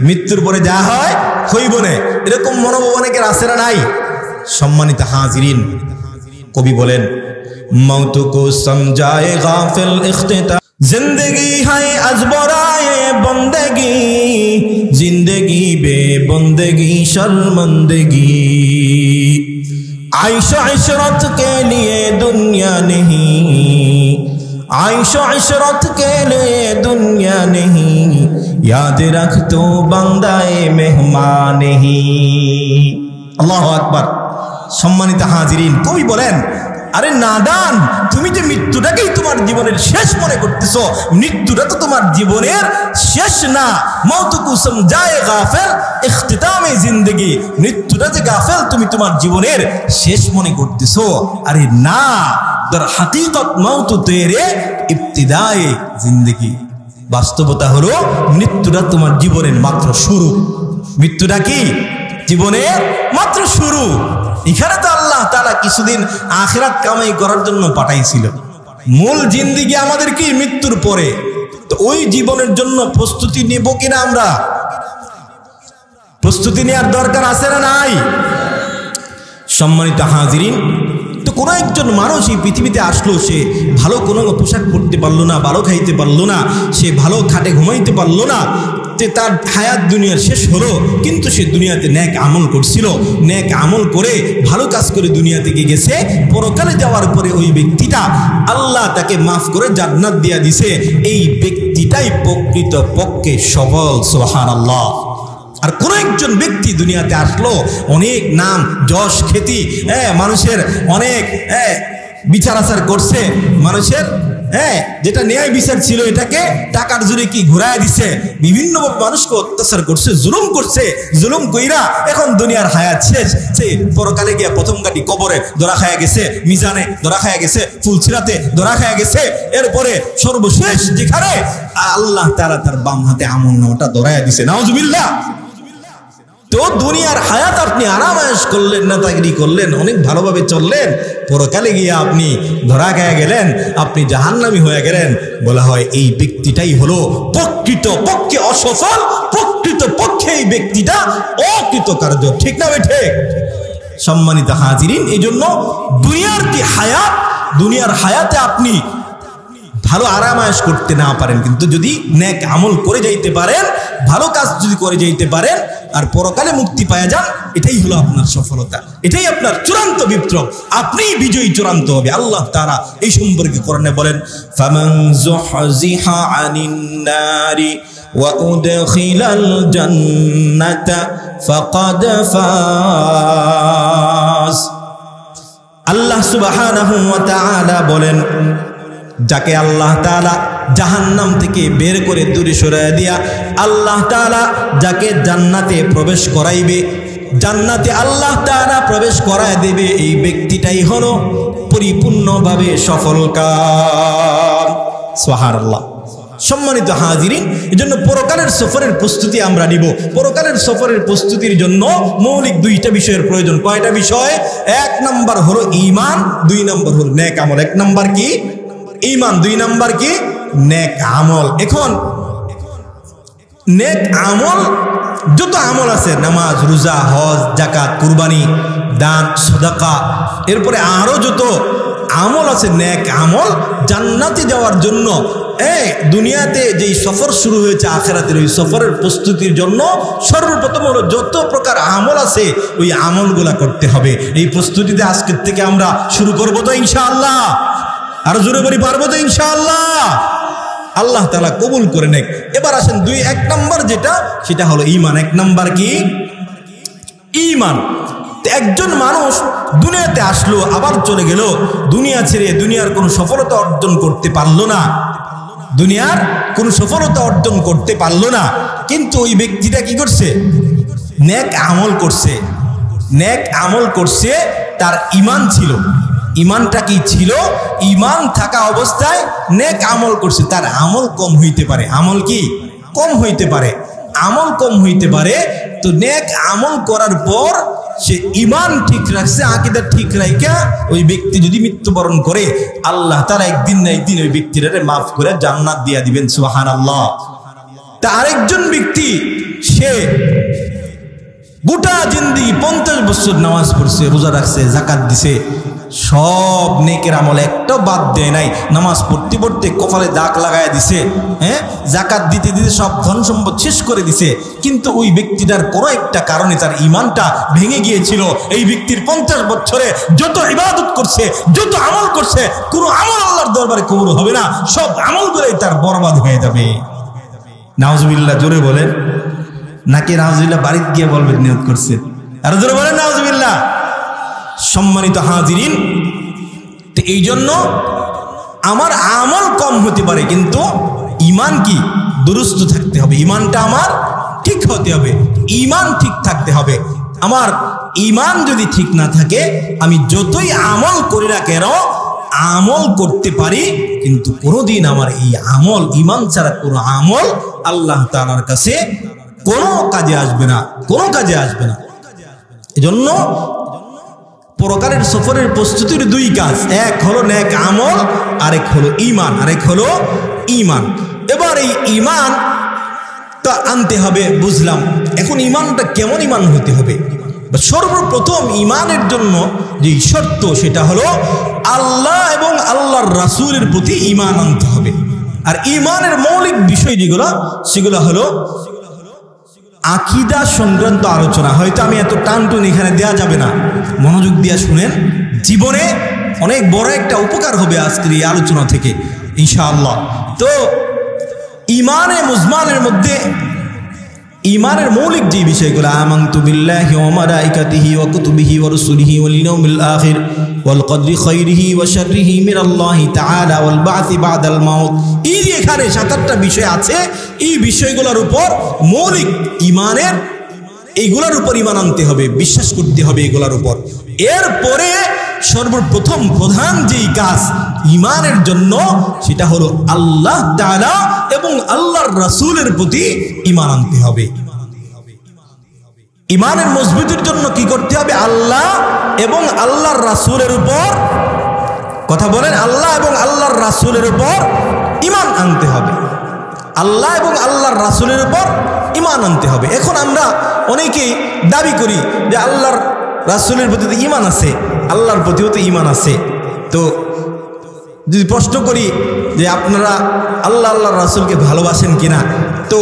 মৃত্যুর পরে যা হয় হইব না, এরকম মনোভাব অনেকের আছে না নাই? সম্মানিত হাজিরিন, কবি বলেন মৌত কো সমঝায়ে গাফিল ইখতিতা, जिंदगी है अजबराए बंदगी, जिंदगी बे बंदगी शर्मंदगी, आइशो इशरत के लिए दुनिया नहीं, आइशो इशरत के लिए दुनिया नहीं, याद रख तो बंदाए मेहमान नहीं। अल्लाहु আকবার। সম্মানিত হাজিরিন, কবি বলেন, আরে নাদান, তুমি যে মৃত্যুটাকেই তোমার জীবনের শেষ মনে করতেছো, মৃত্যুটা তো তোমার জীবনের শেষ না। মৌতুকু সমঝায়ে গাফিল ইখতিতামে জিন্দেগি, মৃত্যুটা যে গাফিল তুমি তোমার জীবনের শেষ মনে করতেছো। আরে না, দর হাকিকত মৌতু তেরে ইবতিদায়ে জিন্দেগি। বাস্তবতা হলো মৃত্যুটা তোমার জীবনের মাত্র শুরু। মৃত্যুটা কি? জীবনের মাত্র শুরু। এখানে তো আল্লাহ তাআলা কিছুদিন আখিরাত কামাই করার জন্য পাঠাইছিল। মূল জিন্দেগি আমাদের কি? মৃত্যুর পরে। তো ওই জীবনের জন্য প্রস্তুতি নেব কিনা আমরা? প্রস্তুতি নেওয়ার দরকার আছে না নাই? সম্মানিত হাজিরিন, তো কোনো একজন মানুষ এই পৃথিবীতে আসলো, সে ভালো কোনো পোশাক পরতে পারলো না, ভালো খাইতে পারলো না, সে ভালো খাটে ঘুমাইতে পারলো না, তার হায়াত দুনিয়ার শেষ হলো, কিন্তু সে দুনিয়াতে নেক আমল করছিল, নেক আমল করে ভালো কাজ করে দুনিয়া থেকে গেছে। পরকালে যাওয়ার পরে ওই ব্যক্তিটা আল্লাহ তাকে মাফ করে জান্নাত দিয়া দিছে। এই ব্যক্তিটাই প্রকৃত পক্ষে সফল। সুবহানাল্লাহ। আর কোন একজন ব্যক্তি দুনিয়াতে আসলো, অনেক নাম যশ খ্যাতি, মানুষের অনেক বিচার আচার করছে, মানুষের যেটা ন্যায় বিচার ছিল এটাকে টাকার জোরে কি ঘুরায় দিছে, বিভিন্ন মানুষকে অত্যাচার করছে, জুলুম করছে, জুলুম কইরা এখন দুনিয়ার হায়াত শেষ। সে পরকালে গিয়া প্রথম গাড়ি কবরে ধরা খায়া গেছে, মিজানে ধরা খায়া গেছে, ফুলসিরাতে ধরা খায়া গেছে। এরপরে সর্বশেষ যেখানে আল্লাহ তাআলা তার বাম হাতে আমলনামাটা ধরায়া দিছে। নাউজুবিল্লাহ। তো দুনিয়ার হায়াত আপনি আরামায়েশ করলেন, নেতাগিরি করলেন, অনেক ভালোভাবে চললেন, পরকালে গিয়ে আপনি ধরা খেয়ে গেলেন, আপনি জাহান্নামী হয়ে গেলেন। বলা হয় এই ব্যক্তিটাই হলো প্রকৃত পক্ষে অসফল, প্রকৃত পক্ষে এই ব্যক্তিটা অকৃতকার্য। ঠিক না বেঠে? সম্মানিত হাজিরিন, এই জন্য দুনিয়ার কি হায়াত, দুনিয়ার হায়াতে আপনি ভালো আরামায়েশ করতে না পারেন, কিন্তু যদি নেক আমল করে যাইতে পারেন, ভালো কাজ যদি করে যাইতে পারেন আর পরকালে মুক্তি পাওয়া যান, এটাই হলো আপনার সফলতা, এটাই আপনার চূড়ান্ত বিপ্লব। আপনি বিজয়ী চূড়ান্ত হবে। আল্লাহ তাআলা এই সম্পর্কে কোরআনে বলেন, ফামান যুহজিহা আনিন নারি ওয়া উদখিলাল জান্নাতা ফাকাদ ফাজ। আল্লাহ সুবহানাহু ওয়া তাআলা বলেন, যাকে আল্লাহ তাআলা জাহান্নাম থেকে বের করে দূরে সরাইয়া দিয়া আল্লাহ তাআলা যাকে জান্নাতে প্রবেশ করাইবে, জান্নাতে আল্লাহ তাআলা প্রবেশ করায় দেবে, এই ব্যক্তিটাই হলো পরিপূর্ণভাবে সফলকাম। সুবহানাল্লাহ। সম্মানিত হাজিরিন, এজন্য পরকালের সফরের প্রস্তুতি আমরা নিব। পরকালের সফরের প্রস্তুতির জন্য মৌলিক দুইটা বিষয়ের প্রয়োজন। কয়টা বিষয়? এক নাম্বার হলো ঈমান, দুই নাম্বার হলো নেক আমল। এক নাম্বার কি? ঈমান, দুই নাম্বার কি? নেক আমল। এখন নেক আমল, যত আমল আছে, নামাজ, রোজা, হজ, যাকাত, কুরবানি, দান, সাদাকা, এরপরে আরো যত আমল আছে নেক আমল, জান্নাতে যাওয়ার জন্য দুনিয়াতে যেই সফর শুরু হয়েছে আখিরাতের, ওই সফরের প্রস্তুতির জন্য সর্বপ্রথম হলো যত প্রকার আমল আছে ওই আমলগুলা করতে হবে। এই প্রস্তুতিতে আজকের থেকে আমরা শুরু করবো তো ইনশাআল্লাহ? আরো জোরে বলি, পারবো তো ইনশাআল্লাহ? আল্লাহ তাআলা কবুল করে নেক। এবার আসেন এক নাম্বার যেটা, সেটা হলো ঈমান। এক নাম্বার কি? ঈমান। একজন মানুষ দুনিয়াতে আসলো, আবার চলে গেল, দুনিয়া ছেড়ে দুনিয়ার কোনো সফলতা অর্জন করতে পারলো না, দুনিয়ার কোনো সফলতা অর্জন করতে পারলো না, কিন্তু ওই ব্যক্তিটা কি করছে? নেক আমল করছে। নেক আমল করছে, তার ঈমান ছিল। ঈমানটা কি ছিল? ঈমান থাকা অবস্থায় নেক আমল করছে। তার আমল কম হইতে পারে, আমল কি কম হইতে পারে, আমল কম হইতে পারে। তো নেক আমল করার পর সে ঈমান ঠিক রাখছে, আকীদা ঠিক রাখা ওই ব্যক্তি যদি মৃত্যুবরণ করে, আল্লাহ তাআলা একদিন না একদিন ওই ব্যক্তিটারে মাফ করে জান্নাত দিয়া দিবেন। সুবহানাল্লাহ। তা আরেকজন ব্যক্তি, সে গোটা জিন্দেগি 50 বছর নামাজ পড়ছে, রোজা রাখছে, যাকাত দিছে, সব নেকের আমল একটাও বাদ দেয় নাই। নামাজ পড়তে পড়তে কপালে দাগ লাগায় দিছে, হ্যাঁ, জাকাত দিতে দিতে সব ধন সম্পদ শেষ করে দিছে, কিন্তু ওই ব্যক্তিটার কোনো একটা কারণে তার ঈমানটা ভেঙে গিয়েছিল। এই ব্যক্তির 50 বছরে যত ইবাদত করছে, যত আমল করছে, কোনো আমল আল্লাহর দরবারে কবুল হবে না, সব আমলগুলোই তার বরবাদ হয়ে যাবে। নাউজুবিল্লাহ, জোরে বলেন। নাকি নাউজুবিল্লাহ বাড়িতে গিয়ে বলবেন নিয়ত করছে? আর জোরে বলেন নাউজুবিল্লাহ। সম্মানিত হাজিরিন, তো এই জন্য আমার আমল কম হতে পারে, কিন্তু ঈমান কি দুরুস্ত থাকতে হবে, ঈমানটা আমার ঠিক হতে হবে, ঈমান ঠিক থাকতে হবে। আমার ঈমান যদি ঠিক না থাকে, আমি যতই আমল করি না কেন, আমল করতে পারি, কিন্তু কোনোদিন আমার এই আমল, ঈমান ছাড়া কোনো আমল আল্লাহ তাআলার কাছে কোনো কাজে আসবে না, কোনো কাজে আসবে না। এজন্য পরকালের সফরের প্রস্তুতির 2 কাজ, এক হলো নেক আমল, আরেক হলো ঈমান, আরেক হলো ঈমান। এবার এই ঈমান তা আনতে হবে, বুঝলাম। এখন ঈমানটা কেমন ঈমান হতে হবে? সর্বপ্রথম ঈমানের জন্য যে শর্ত, সেটা হলো আল্লাহ এবং আল্লাহর রাসূলের প্রতি ঈমান আনতে হবে। আর ঈমানের মৌলিক বিষয় যেগুলো, সেগুলো হলো আকীদা সংক্রান্ত আলোচনা। হয়তো আমি এত টানটুন এখানে দেওয়া যাবে না, মনোযোগ দিয়ে শুনেন, জীবনে অনেক বড় একটা উপকার হবে আজকের এই আলোচনা থেকে ইনশাআল্লাহ। তো ঈমানে মুজমালের মধ্যে ঈমানের মৌলিক যে বিষয়গুলো, আমানতু বিল্লাহি ওয়া মালাইকাতিহি ওয়া কুতুবিহি ওয়া রুসুলিহি ওয়াল ইয়াউমিল আখির ওয়াল কদরি খাইরিহি ওয়া শাররিহি মিনাল্লাহি তাআলা ওয়াল বা'সি বা'দাল মাউত, এই যে এখানে 7-8টা বিষয় আছে, এই বিষয়গুলোর উপর মৌলিক ঈমানের, এইগুলোর উপর ঈমান আনতে হবে, বিশ্বাস করতে হবে এগুলোর উপর। এরপরে সর্বপ্রথম প্রধান যেই কাজ ঈমানের জন্য, সেটা হলো আল্লাহ তাআলা এবং আল্লাহর রাসূলের প্রতি ঈমান আনতে হবে। ঈমানের মজবুতির জন্য কি করতে হবে? আল্লাহ এবং আল্লাহর রাসূলের উপর, কথা বলেন, আল্লাহ এবং আল্লাহর রাসূলের উপর ঈমান আনতে হবে। আল্লাহ এবং আল্লাহর রাসূলের উপর ঈমান আনতে হবে। এখন আমরা অনেকেই দাবি করি যে আল্লাহর রাসূলের প্রতি তো ঈমান আছে, আল্লাহর প্রতিও তো ঈমান আছে। তো যদি প্রশ্ন করি যে আপনারা আল্লাহ আল্লাহর রাসূলকে ভালোবাসেন কিনা, তো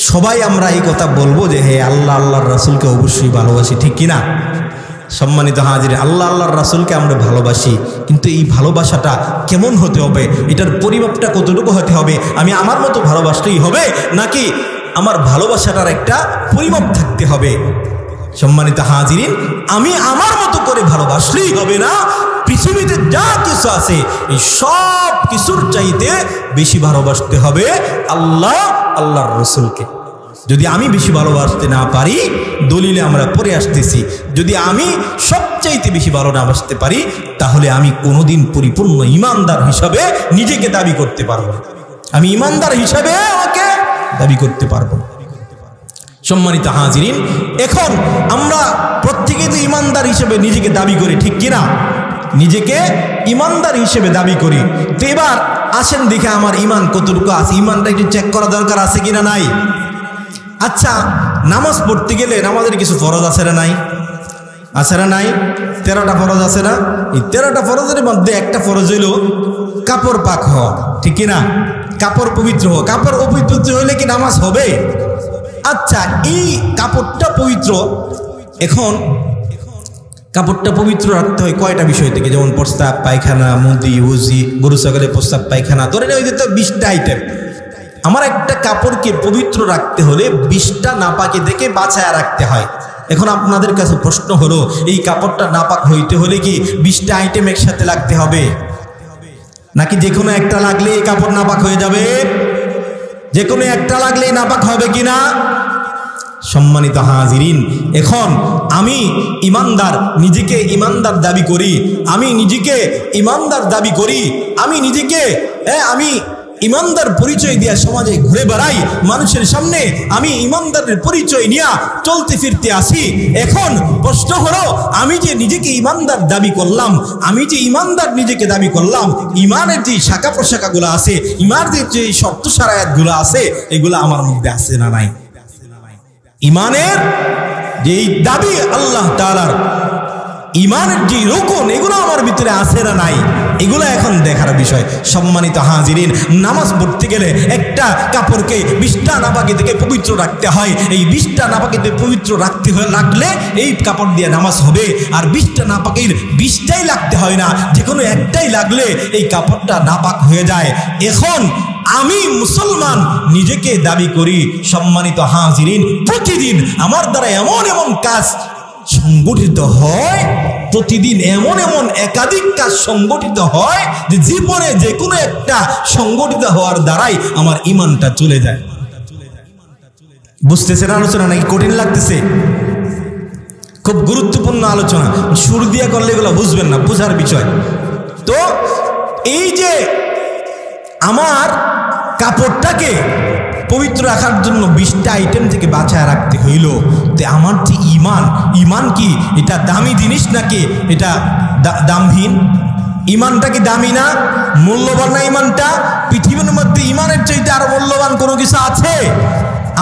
সবাই আমরা এই কথা বলবো যে হ্যাঁ, আল্লাহ আল্লাহর রাসূলকে অবশ্যই ভালোবাসি, ঠিক কিনা? সম্মানিত হাজির, আল্লাহ আল্লাহর রাসূলকে আমরা ভালোবাসি, কিন্তু এই ভালোবাসাটা কেমন হতে হবে, এটার পরিমাপটা কতটুকু হতে হবে? আমি আমার মতো ভালোবাসলেই হবে, নাকি আমার ভালোবাসাটার একটা পরিমাপ থাকতে হবে? সম্মানিত হাজিরিন, আমি আমার মতো করে ভালোবাসলেই হবে না, পৃথিবীতে যা কিছু আছে এই সব কিছুর চাইতে বেশি ভালোবাসতে হবে আল্লাহ আল্লাহর রাসূলকে। যদি আমি বেশি ভালোবাসতে না পারি, দলিলে আমরা পড়ে আসতেছি, যদি আমি সবচাইতে বেশি ভালোবাসতে পারি, তাহলে আমি কোনোদিন পরিপূর্ণ ঈমানদার হিসাবে নিজেকে দাবি করতে পারবো না। আমি ঈমানদার হিসাবে আমাকে দাবি করতে পারবো না। সম্মানিত হাজিরিন, এখন আমরা প্রত্যেকেই তো ঈমানদার হিসেবে নিজেকে দাবি করি, ঠিক কিনা? নিজেকে ঈমানদার হিসেবে দাবি করি। তো এবার আসেন দেখে আমার ঈমান কতটুকু আছে, ঈমানটা একটু চেক করা দরকার আছে কিনা নাই। আচ্ছা, নামাজ পড়তে গেলে নামাজের কিছু ফরজ আছে না নাই? আছে না নাই? 13টা ফরজ আছে না? এই 13টা ফরজের মধ্যে একটা ফরজ হইল কাপড় পাক হওয়া, ঠিক কিনা? কাপড় পবিত্র হওয়া। কাপড় অপবিত্র হইলে কি নামাজ হবে? আচ্ছা, এই কাপড়টা পবিত্র, এখন কাপড়টা পবিত্র রাখতে হয় কয়টা বিষয় থেকে? যেমন প্রস্তাব, পায়খানা, মুদি, উজি, গরু ছাগলের প্রস্তাব, পায়খানা, ধরে নেই তো 20টা আইটেম। আমার একটা কাপড়কে পবিত্র রাখতে হলে 20টা নাপাকে দেখে বাছায় রাখতে হয়। এখন আপনাদের কাছে প্রশ্ন হলো, এই কাপড়টা নাপাক হইতে হলে কি 20টা আইটেম একসাথে লাগতে হবে, নাকি যে কোনো একটা লাগলে এই কাপড় নাপাক হয়ে যাবে? যে কোনো একটা লাগলেই নাপাক হবে কিনা? সম্মানিত হাজিরিন, এখন আমি ঈমানদার, নিজেকে ঈমানদার দাবি করি, আমি নিজেকে ঈমানদার দাবি করি, আমি নিজেকে আমি ঈমানদার পরিচয় দিয়া সমাজে ঘুরে বেড়াই, মানুষের সামনে আমি ঈমানদারের পরিচয় নিয়ে চলতে ফিরতে আসি। এখন প্রশ্ন হলো, আমি যে নিজেকে ঈমানদার দাবি করলাম, আমি যে ঈমানদার নিজেকে দাবি করলাম, ঈমানের যে শাখা প্রশাখাগুলো আছে, ঈমানের যে শর্ত শারায়াতগুলো আছে, এগুলো আমার মধ্যে আছে না নাই? ঈমানের যে দাবি আল্লাহ তাআলার, ইমানের যে রোকন এগুলো আমার ভিতরে আছে না নাই, এগুলো এখন দেখার বিষয়। সম্মানিত হাজিরিন, নামাজ পড়তে গেলে একটা কাপড়কে 20টা নাপাকি থেকে পবিত্র রাখতে হয়। এই 20টা নাপাকিতে পবিত্র রাখতে লাগলে এই কাপড় দিয়ে নামাজ হবে। আর 20টা নাপাকির 20টাই লাগতে হয় না, যে কোনো একটাই লাগলে এই কাপড়টা নাপাক হয়ে যায়। এখন আমি মুসলমান নিজেকে দাবি করি, সম্মানিত হাজিরিন, প্রতিদিন আমার দ্বারা এমন এমন কাজ সংগঠিত হয়, প্রতিদিন এমন এমন একাধিক কাজ সংগঠিত হয় যে জীবনে যে কোনো একটা সংগঠিত হওয়ার দ্বারাই আমার ঈমানটা চলে যায়। বুঝতেছেন আলোচনা নাকি কঠিন লাগতেছে? খুব গুরুত্বপূর্ণ আলোচনা, শুরু দিয়ে করলে এগুলো বুঝবেন না, বোঝার বিষয়। তো এই যে আমার কাপড়টাকে পবিত্র রাখার জন্য 20টা আইটেম থেকে বাঁচায় রাখতে হইল, তো আমার যে ঈমান কি এটা দামি জিনিস নাকি এটা দামহীন? ঈমানটা কি দামি না, মূল্যবান না? ঈমানটা পৃথিবীর মধ্যে ঈমানের চাইতে আরো মূল্যবান কোনো কিছু আছে?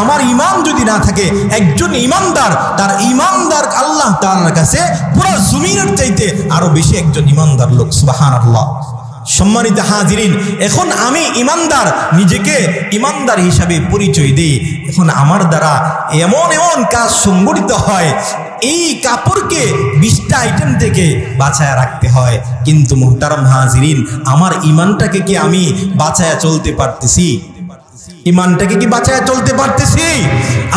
আমার ঈমান যদি না থাকে, একজন ঈমানদার তার ঈমানদার আল্লাহ তাআলার কাছে পুরো জমিনের চাইতে আরো বেশি একজন ঈমানদার লোক। সুবহানাল্লাহ। সম্মানিত হাজিরিন, এখন আমি ঈমানদার, নিজেকে ঈমানদার হিসাবে পরিচয় দিই। এখন আমার দ্বারা এমন এমন কাজ সংগঠিত হয়, এই কাপড়কে 20টা আইটেম থেকে বাঁচায় রাখতে হয়। কিন্তু মুহতারাম হাজিরিন, আমার ঈমানটাকে কি আমি বাঁচায় চলতে পারতেছি? ঈমানটাকে কি বাঁচায় চলতে পারতেছি?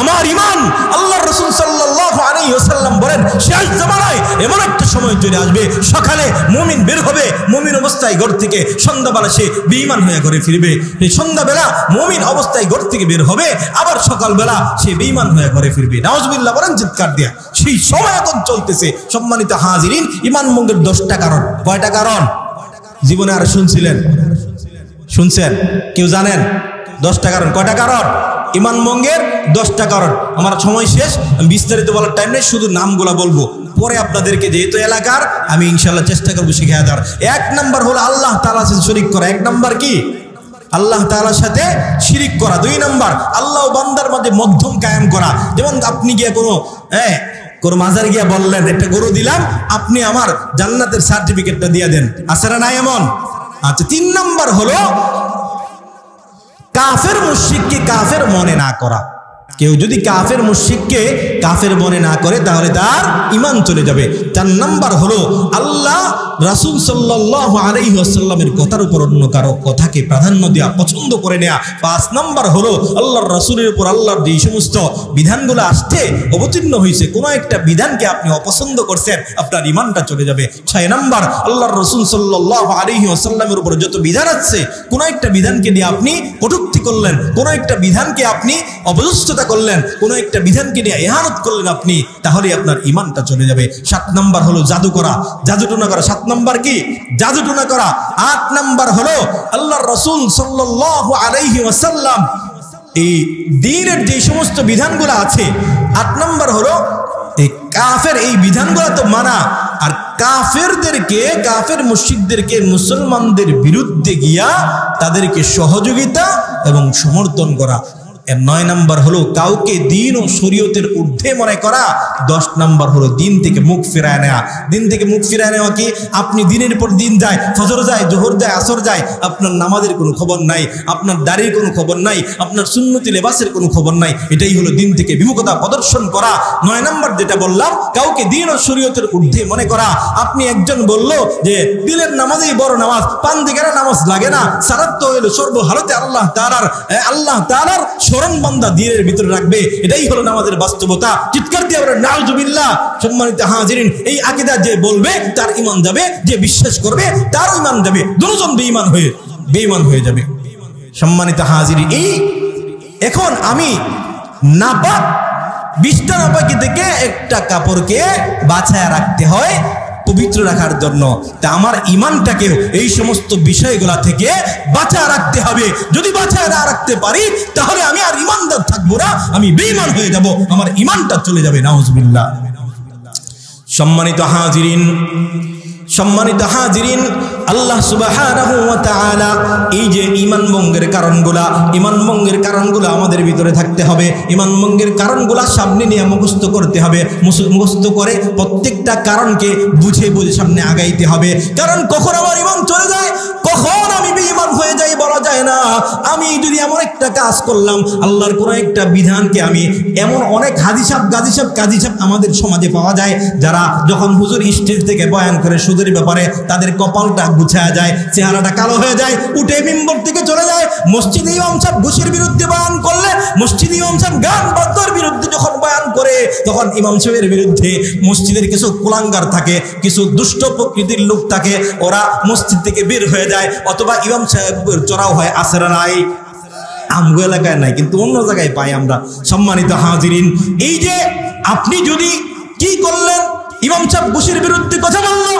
আমার ঈমান, আল্লাহর রাসূল সাল্লাল্লাহু আলাইহি ওয়াসাল্লাম বলেন, শেষ জামানায় এমন একটা সময় চলে আসবে, সকালে মুমিন বের হবে মুমিন অবস্থায় ঘর থেকে, সন্ধ্যাবেলা সে বেঈমান হয়ে ঘরে ফিরবে। এই সন্ধ্যাবেলা মুমিন অবস্থায় ঘর থেকে বের হবে, আবার সকালবেলা সে বেঈমান হয়ে ঘরে ফিরবে। নাউজুবিল্লাহ বলেন চিৎকার দিয়া। সেই সময় এখন চলতেছে। সম্মানিত হাজিরিন, ঈমান ভঙ্গের 10টা কারণ। কয়টা কারণ জীবনে আর শুনছেন? কেউ জানেন? 10টা কারণ। কয়টা কারণ? ঈমান ভঙ্গের 10টা কারণ। আমার সময় শেষ, আমি বিস্তারিত বলার টাইম নেই, শুধু নামগুলা বলবো, পরে আপনাদেরকে যেহেতু এলাকার আমি ইনশাল্লাহ চেষ্টা করবো শিখিয়ে দেওয়ার। 1 নাম্বার হলো আল্লাহ তাআলার সাথে শরীক করা। 1 নাম্বার কি? আল্লাহ তাআলার সাথে শিরিক করা। 2 নাম্বার আল্লাহ ও বান্দার মাঝে মধ্যম কায়েম করা। যেমন আপনি গিয়ে কোনো মাজার গিয়া বললেন, একটা গরু দিলাম, আপনি আমার জান্নাতের সার্টিফিকেটটা দিয়ে দেন, আছে না নাই এমন? আচ্ছা, 3 নাম্বার হলো কাফের মুশরিককে কাফের মনে না করা। কেউ যদি কাফের মুশরিককে কাফের মনে না করে তাহলে তার ঈমান চলে যাবে। 4 নাম্বার হলো আল্লাহ রাসূল সাল্লাল্লাহু আলাইহি ওয়াসাল্লামের কথার উপর অন্য কারো কথাকে প্রাধান্য দেওয়া, পছন্দ করে নেওয়া। 5 নাম্বার হলো আল্লাহর রাসূলের উপর আল্লাহর যে সমস্ত বিধানগুলো আসছে, অবতীর্ণ হয়েছে, কোনো একটা বিধানকে আপনি অপছন্দ করছেন, আপনার ঈমানটা চলে যাবে। 6 নাম্বার আল্লাহর রাসূল সাল্লাল্লাহু আলাইহি ওয়াসাল্লামের উপর যত বিধান আছে, কোনো একটা বিধানকে নিয়ে আপনি কটূক্তি করলেন, কোনো একটা বিধানকে আপনি অপদস্থতা করলেন, কোনো একটা বিধানকে নিয়ে ইহানত করলেন আপনি, তাহলে আপনার ঈমানটা চলে যাবে। 7 নাম্বার হলো জাদু করা, জাদুটোনা করা। 7 নাম্বার কি? জাদুটোনা করা। 8 নাম্বার হলো আল্লাহর রাসূল সাল্লাল্লাহু আলাইহি ওয়াসাল্লাম এই দ্বীনের যে সমস্ত বিধানগুলো আছে, 8 নাম্বার হলো এই কাফের এই বিধানগুলো তো মানা, আর কাফেরদেরকে, কাফের মুশরিকদেরকে মুসলমানদের বিরুদ্ধে গিয়া তাদেরকে সহযোগিতা এবং সমর্থন করা। 9 নাম্বার হলো কাউকে দিন ও শরীয়তের ঊর্ধ্বে মনে করা। 10 নাম্বার হলো দিন থেকে মুখ ফিরায় নেওয়া। দিন থেকে মুখ ফিরায় নেওয়া কি? আপনি দিনের পর দিন যায়, ফজর যায়, জোহর যায়, আসর যায়, আপনার নামাজের কোনো খবর নাই, আপনার দাড়ির কোনো খবর নাই, আপনার সুন্নতি লেবাসের কোনো খবর নাই। এটাই হলো দিন থেকে বিমুখতা প্রদর্শন করা। 9 নাম্বার যেটা বললাম, কাউকে দিন ও শরীয়তের ঊর্ধ্বে মনে করা। আপনি একজন বলল যে দিলের নামাজই বড় নামাজ, পান দিকেরা নামাজ লাগে না, সালাত তো হলো সর্বহালতে আল্লাহ তাআলার স্মরণ বান্দা দিনের ভিতরে রাখবে, এটাই হলো নামাজের বাস্তবতা। চিৎকার দিয়ে বলেন নাউজুবিল্লাহ। সম্মানিত হাজিরিন, এই আকীদা যে বলবে তার ঈমান যাবে, যে বিশ্বাস করবে তার ঈমান যাবে, দুজন বেঈমান হয়ে যাবে। সম্মানিত হাজিরিন, এই এখন আমি নাপাক 20টা নাপাকি থেকে একটা কাপড়কে বাঁচায় রাখতে হয় পবিত্র রাখার জন্য। তা আমার ঈমানটাকে এই সমস্ত বিষয়গুলা থেকে বাঁচায় রাখতে হবে। যদি বাঁচায় না রাখতে পারি তাহলে আমি আর ঈমানদার থাকবো না, আমি বেঈমান হয়ে যাব, আমার ঈমানটা চলে যাবে। নাউজুবিল্লাহ। সম্মানিত হাজিরিন, সম্মানিত হাজিরিন, আল্লাহ সুবহানাহু ওয়া তাআলা এই যে ঈমান ভঙ্গের কারণগুলো আমাদের ভিতরে থাকতে হবে। ঈমান ভঙ্গের কারণগুলো সামনে নিয়ে মুখস্থ করতে হবে। মুখস্থ করে প্রত্যেকটা কারণকে বুঝে বুঝে সামনে আগাইতে হবে। কারণ কখন আমার ঈমান চলে যায়, কখন আমি বেঈমান হয়ে যাই বলা যায় না। আমি যদি এমন একটা কাজ করলাম, আল্লাহর কোনো একটা বিধানকে আমি এমন অনেক হাজি সাহেব আমাদের সমাজে পাওয়া যায়, যারা যখন হুজুর স্টেজ থেকে বয়ান করে সুদের ব্যাপারে তাদের কপালটা গুছায়া যায়, চেহারাটা কালো হয়ে যায়, উঠে মিম্বর থেকে চলে যায়। মসজিদে ইমাম সাহেব ঘুষের বিরুদ্ধে বয়ান করলে, মসজিদে ইমাম সাহেব গান বাদ্যর বিরুদ্ধে যখন বয়ান করে, তখন ইমাম সাহেবের বিরুদ্ধে মসজিদের কিছু কুলাঙ্গার থাকে, কিছু দুষ্ট প্রকৃতির লোক থাকে, ওরা মসজিদ থেকে বের হয়ে যায়, অথবা ইমাম সাহেবের চড়াও হয়। আসরে নাই, আমগো এলাকায় নাই, কিন্তু অন্য জায়গায় পাই আমরা। সম্মানিত হাজিরিন, এই যে আপনি যদি কি করলেন, ইমাম সাহেব ঘুষের বিরুদ্ধে কথা বললো,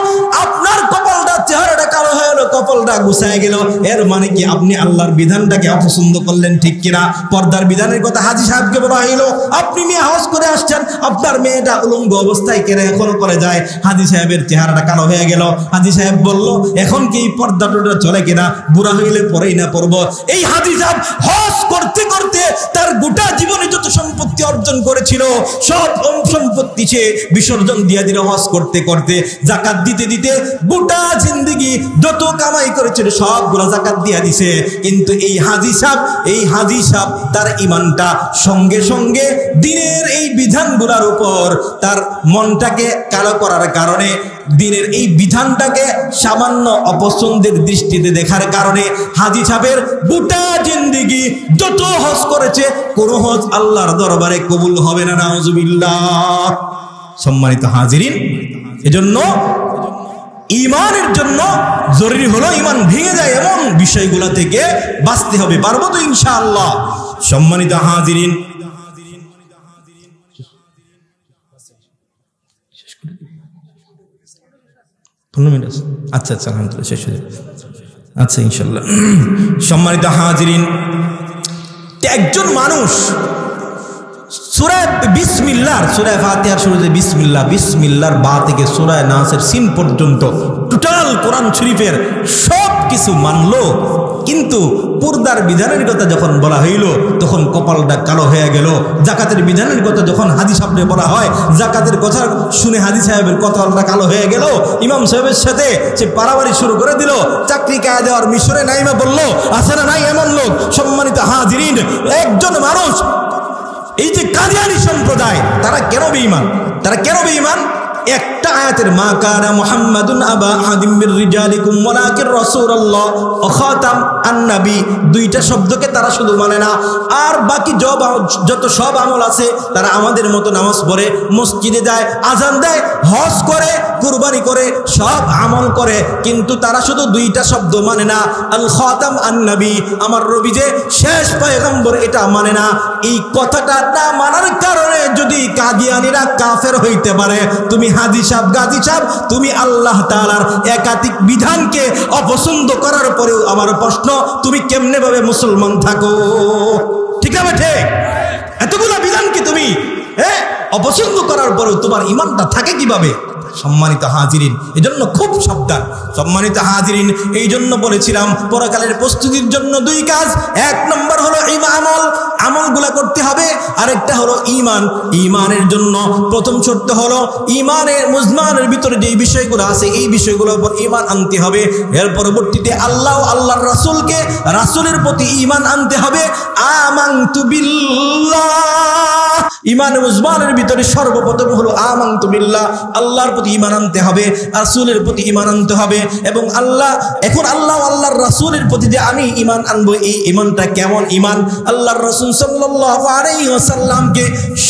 আপনার কপালটা চেহারাটা কালো হয়ে গেল, কপালটা গুছায় গেল, এর মানে কি আপনি আল্লাহর বিধানটাকে অপছন্দ করলেন, ঠিক কিনা? পর্দার বিধানের কথা হাজি সাহেবকে বলা হইলো, আপনি মেয়ে হজ করে আসছেন, আপনার মেয়েটা উলঙ্গ অবস্থায় কেন এখনো করে যায়, হাজি সাহেবের চেহারাটা কালো হয়ে গেল। হাজি সাহেব বলল, এখন কি এই পর্দাটা চলে কিনা? বুড়া হইলে পরেই না পড়বো। এই হাজি সাহেব হজ করতে করতে তার গোটা জীবনে যত সম্পত্তি অর্জন করেছিল, সব সম্পত্তি সে বিসর্জন দিয়ে দিল। হজ করতে করতে, যাকাত দিতে দিতে গোটা জিন্দেগি যত কামাই করেছিল সবগুলো যাকাত দিয়ে দিছে। কিন্তু এই হাজি সাহেব তার ঈমানটা সঙ্গে সঙ্গে দিনের এই বিধানগুলোর উপর তার মনটাকে কালো করার কারণে, দিনের এই বিধানটাকে সামান্য অপছন্দের দৃষ্টিতে দেখার কারণে হাজি সাহেবের গোটা জিন্দেগি যত হজ করেছে, কোন হজ আল্লাহর দরবারে কবুল হবে না, নাউজুবিল্লাহ। সম্মানিত হাজিরিন, এজন্য ঈমানের জন্য জরুরি হলো ঈমান ভেঙে যায় এমন বিষয়গুলো থেকে বাঁচতে হবে। পারবো তো ইনশাআল্লাহ? সম্মানিত হাজিরিন, আচ্ছা আলহামদুলিল্লাহ শেষ হয়ে যাবে। আচ্ছা ইনশাআল্লাহ। সম্মানিত হাজিরিন, একজন মানুষ সূরা ফাতিহার শুরুতে বিসমিল্লাহর বা থেকে সূরা নাসের সিন পর্যন্ত টোটাল কোরআন শরীফের সব কিছু মানলো, কিন্তু পর্দার বিধানের কথা যখন বলা হইল তখন কপালটা কালো হয়ে গেল। যাকাতের বিধানের কথা যখন হাজি সাহেবকে বলা হয়, যাকাতের কথা শুনে হাজি সাহেবের কপালটা কালো হয়ে গেল। ইমাম সাহেবের সাথে সে পারাবারি শুরু করে দিল, চাকরি কাজ দেওয়ার মিশরে নাইমা বলল, আছে না নাই এমন লোক? সম্মানিত হাজিরিন, একজন মানুষ, এই যে কাদিয়ানী সম্প্রদায়, তারা কেন বেঈমান? একটা আয়াতের মা কানা মুহাম্মাদুন আবা আহাদিম মির রিজালিকুম ওয়ালাকিন রাসূলুল্লাহ ওয়া খাতাম আন-নবী, দুইটা শব্দকে তারা শুধু মানে না, আর বাকি যত সব আমল আছে তারা আমাদের মতো নামাজ পড়ে, মসজিদে যায়, আজান দেয়, হজ করে, কুরবানি করে, সব আমল করে, কিন্তু তারা শুধু দুইটা শব্দ মানে না, আল খাতাম আন-নবী, আমার নবী যে শেষ পয়গম্বর, এটা মানে না। এই কথাটা না মানার কারণে যদি কাদিয়ানীরা কাফের হইতে পারে, তুমি হাজি সাহেব, গাজী সাহেব, তুমি আল্লাহ তাআলার একাধিক বিধানকে অপছন্দ করার পরেও আমার প্রশ্ন, তুমি কেমনে ভাবে মুসলমান থাকো? ঠিক না ঠিক? এতগুলো বিধানকে তুমি অপছন্দ করার পরেও তোমার ঈমানটা থাকে কিভাবে? সম্মানিত হাজিরিন, এজন্য খুব সাবধান। সম্মানিত হাজিরিন, এই জন্য বলেছিলাম পরকালের প্রস্তুতির জন্য দুই কাজ। এক নম্বর হলো আমলগুলা করতে হবে, আরেকটা হলো ঈমান। ঈমানের জন্য প্রথম শর্ত হলো মুজমানের ভিতরে যে বিষয়গুলো আছে এই বিষয়গুলোর উপর ঈমান আনতে হবে। এর পরবর্তীতে আল্লাহ আল্লাহর রাসূলের প্রতি ঈমান আনতে হবে। আমানতু বিল্লাহ, ঈমান মুজমানের ভিতরে সর্বপ্রথম হলো আমানতু বিল্লাহ, আল্লাহর প্রতি ঈমান আনতে হবে, রাসূলের প্রতি ঈমান আনতে হবে। এবং আল্লাহর রাসূলের প্রতি যে আমি ঈমান আনবো, এই ঈমানটা কেমন ঈমান? আল্লাহর রাসূল সাল্লাল্লাহু আলাইহি ওয়াসাল্লামকে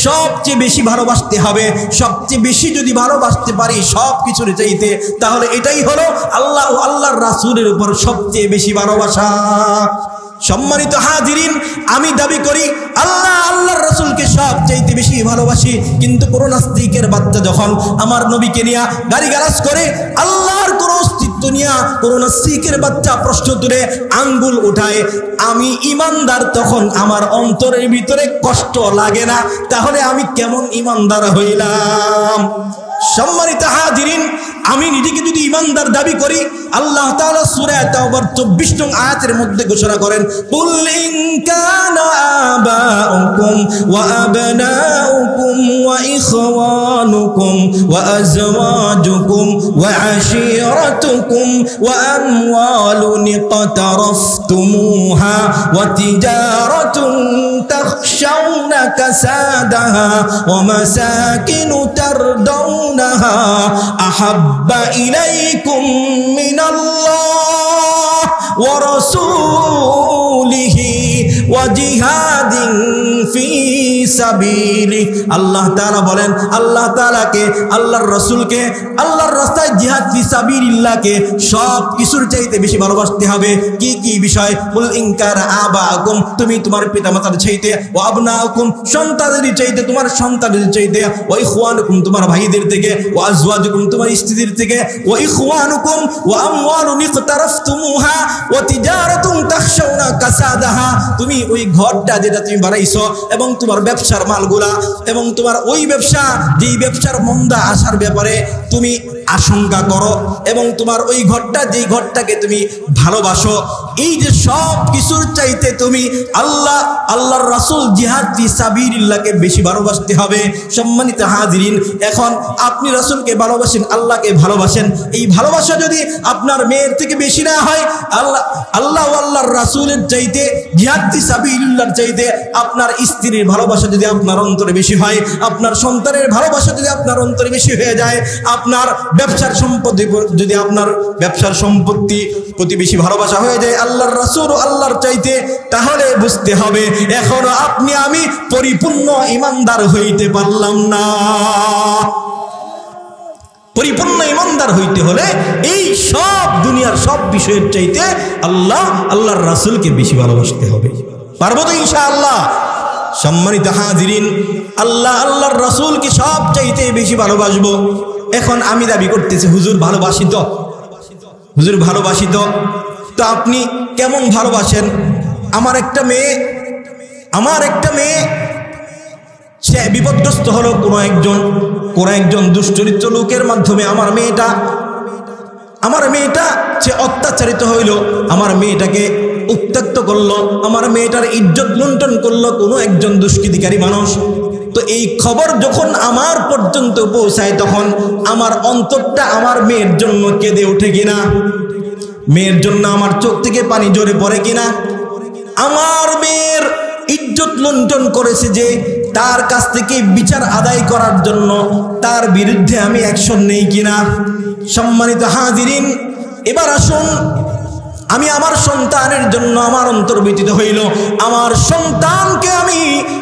সবচেয়ে বেশি ভালোবাসতে হবে। সবচেয়ে বেশি যদি ভালোবাসতে পারি সব কিছুর চাইতে, তাহলে এটাই হলো আল্লাহর রাসূলের উপর সবচেয়ে বেশি ভালোবাসা। সম্মানিত হাজিরিন, আমি দাবি করি আল্লাহর রাসূলকে সবচেয়ে বেশি ভালোবাসি, কিন্তু কোন নাস্তিকের বাচ্চা যখন আমার নবীকে নিয়ে গালিগালাজ করে, আল্লাহর কোন অস্তিত্ব নিয়ে কোন নাস্তিকের বাচ্চা প্রশ্ন তুলে আঙ্গুল উঠায়, আমি ঈমানদার, তখন আমার অন্তরের ভিতরে কষ্ট লাগে না? তাহলে আমি কেমন ঈমানদার হইলাম? সম্মানিত হাজিরিন, আমি নিজেকে যদি ইমানদার দাবি করি, আল্লাহ তাআলা সূরা তাওবার 24 নং আয়াতের মধ্যে ঘোষণা করেন, কুল ইন কানা আবাউকুম ওয়া আবনাউকুম ওয়া ইখওয়ানুকুম ওয়া আজওয়াজুকুম ওয়া আশীরাতুকুম ওয়া আমওয়ালুন ইqtaraftumuha ওয়া তিজারাতুন তাখশাউনা কাসাদাহা ওয়া মাসাকিনু তারদাউনাহা আহাব্বা ইলাইকুম মিনাল্লাহ ওয়া রাসূলিহি ওয়া জিহাদিন ফি সাবিলি। আল্লাহ তাআলা বলেন, আল্লাহ তাআলাকে, আল্লাহর রাসূলকে, আল্লাহর রাস্তায় জিহাদ ফি সাবিলিল্লাহকে সব কিছুর চাইতে বেশি ভালোবাসতে হবে। কি কি বিষয়? কুল ইন কানা আবাকুম, তুমি তোমার পিতামাতার চাইতে, ওয়া আবনাউকুম, সন্তানদের চাইতে, তোমার সন্তানদের চাইতে, ওয়া ইখওয়ানুকুম, তোমার ভাইদের থেকে, ওয়া আজওয়াজুকুম, তোমার স্ত্রীদের থেকে, ওয়া ইখওয়ানুকুম ওয়া আমওয়ালুন ইqtaraftumuha ওয়া তিজারাতুন তাখশাউনা কাসাদাহা, তুমি ওই ঘরটা যেটা তুমি বানাইছো এবং তোমার ব্যবসার মালগুলা এবং তোমার ওই ব্যবসা, যেই ব্যবসার মন্দা আসার ব্যাপারে তুমি আশঙ্কা করো এবং তোমার ওই ঘরটা, যেই ঘরটাকে তুমি ভালোবাসো, এই যে সব কিছুর চাইতে তুমি আল্লাহর রাসূল জিহাদ ফি সাবিলিল্লাহকে বেশি ভালোবাসতে হবে। সম্মানিত হাজিরিন, এখন আপনি রাসূলকে ভালোবাসেন, আল্লাহকে ভালোবাসেন, এই ভালোবাসা যদি আপনার মেয়ের থেকে বেশি না হয়, আল্লাহ আল্লাহর রাসূলের চাইতে, জিহাদ ফি সাবিলিল্লাহর চাইতে আপনার স্ত্রীর ভালোবাসা যদি আপনার অন্তরে বেশি হয়, আপনার সন্তানের ভালোবাসা যদি আপনার অন্তরে বেশি হয়ে যায়, আপনার ব্যবসার সম্পত্তি যদি আপনার ব্যবসার সম্পত্তি প্রতি বেশি ভালোবাসা হয়ে যায় আল্লাহর রাসূল ও আল্লাহর চাইতে, তাহলে বুঝতে হবে এখনো আপনি আমি পরিপূর্ণ ঈমানদার হইতে পারলাম না। পরিপূর্ণ ঈমানদার হইতে হলে এই সব দুনিয়ার সব বিষয়ের চাইতে আল্লাহর রাসূলকে বেশি ভালোবাসতে হবে। পারবো তো ইনশাআল্লাহ? সম্মানিত হাজিরিন, আল্লাহর রাসূলকে সব চাইতে বেশি ভালোবাসবো। এখন আমি দাবি করতেছি হুজুর ভালোবাসি তো, হুজুর ভালোবাসি তো আপনি কেমন ভালোবাসেন? আমার একটা মেয়ে সে বিপদগ্রস্ত হলো কোনো একজন দুশ্চরিত্র লোকের মাধ্যমে। আমার মেয়েটা সে অত্যাচারিত হইল, আমার মেয়েটাকে উত্ত্যক্ত করলো, আমার মেয়েটার ইজ্জত লুণ্ঠন করলো কোনো একজন দুষ্কৃতিকারী মানুষ। তো এই খবর যখন আমার পর্যন্ত পৌঁছায়, তখন আমার অন্তরটা আমার মেয়ের জন্য কেঁদে ওঠে কিনা? মেয়ের জন্য আমার চোখ থেকে পানি ঝরে পড়ে কিনা? আমার মেয়ের ইজ্জত লুণ্ঠন করেছে যে, তার কাছ থেকে বিচার আদায় করার জন্য তার বিরুদ্ধে আমি অ্যাকশন নেই কিনা? সম্মানিত হাজিরিন, এবার আসুন, আমি আমার সন্তানের জন্য আমার অন্তর ব্যথিত হইল, আমার সন্তানকে আমি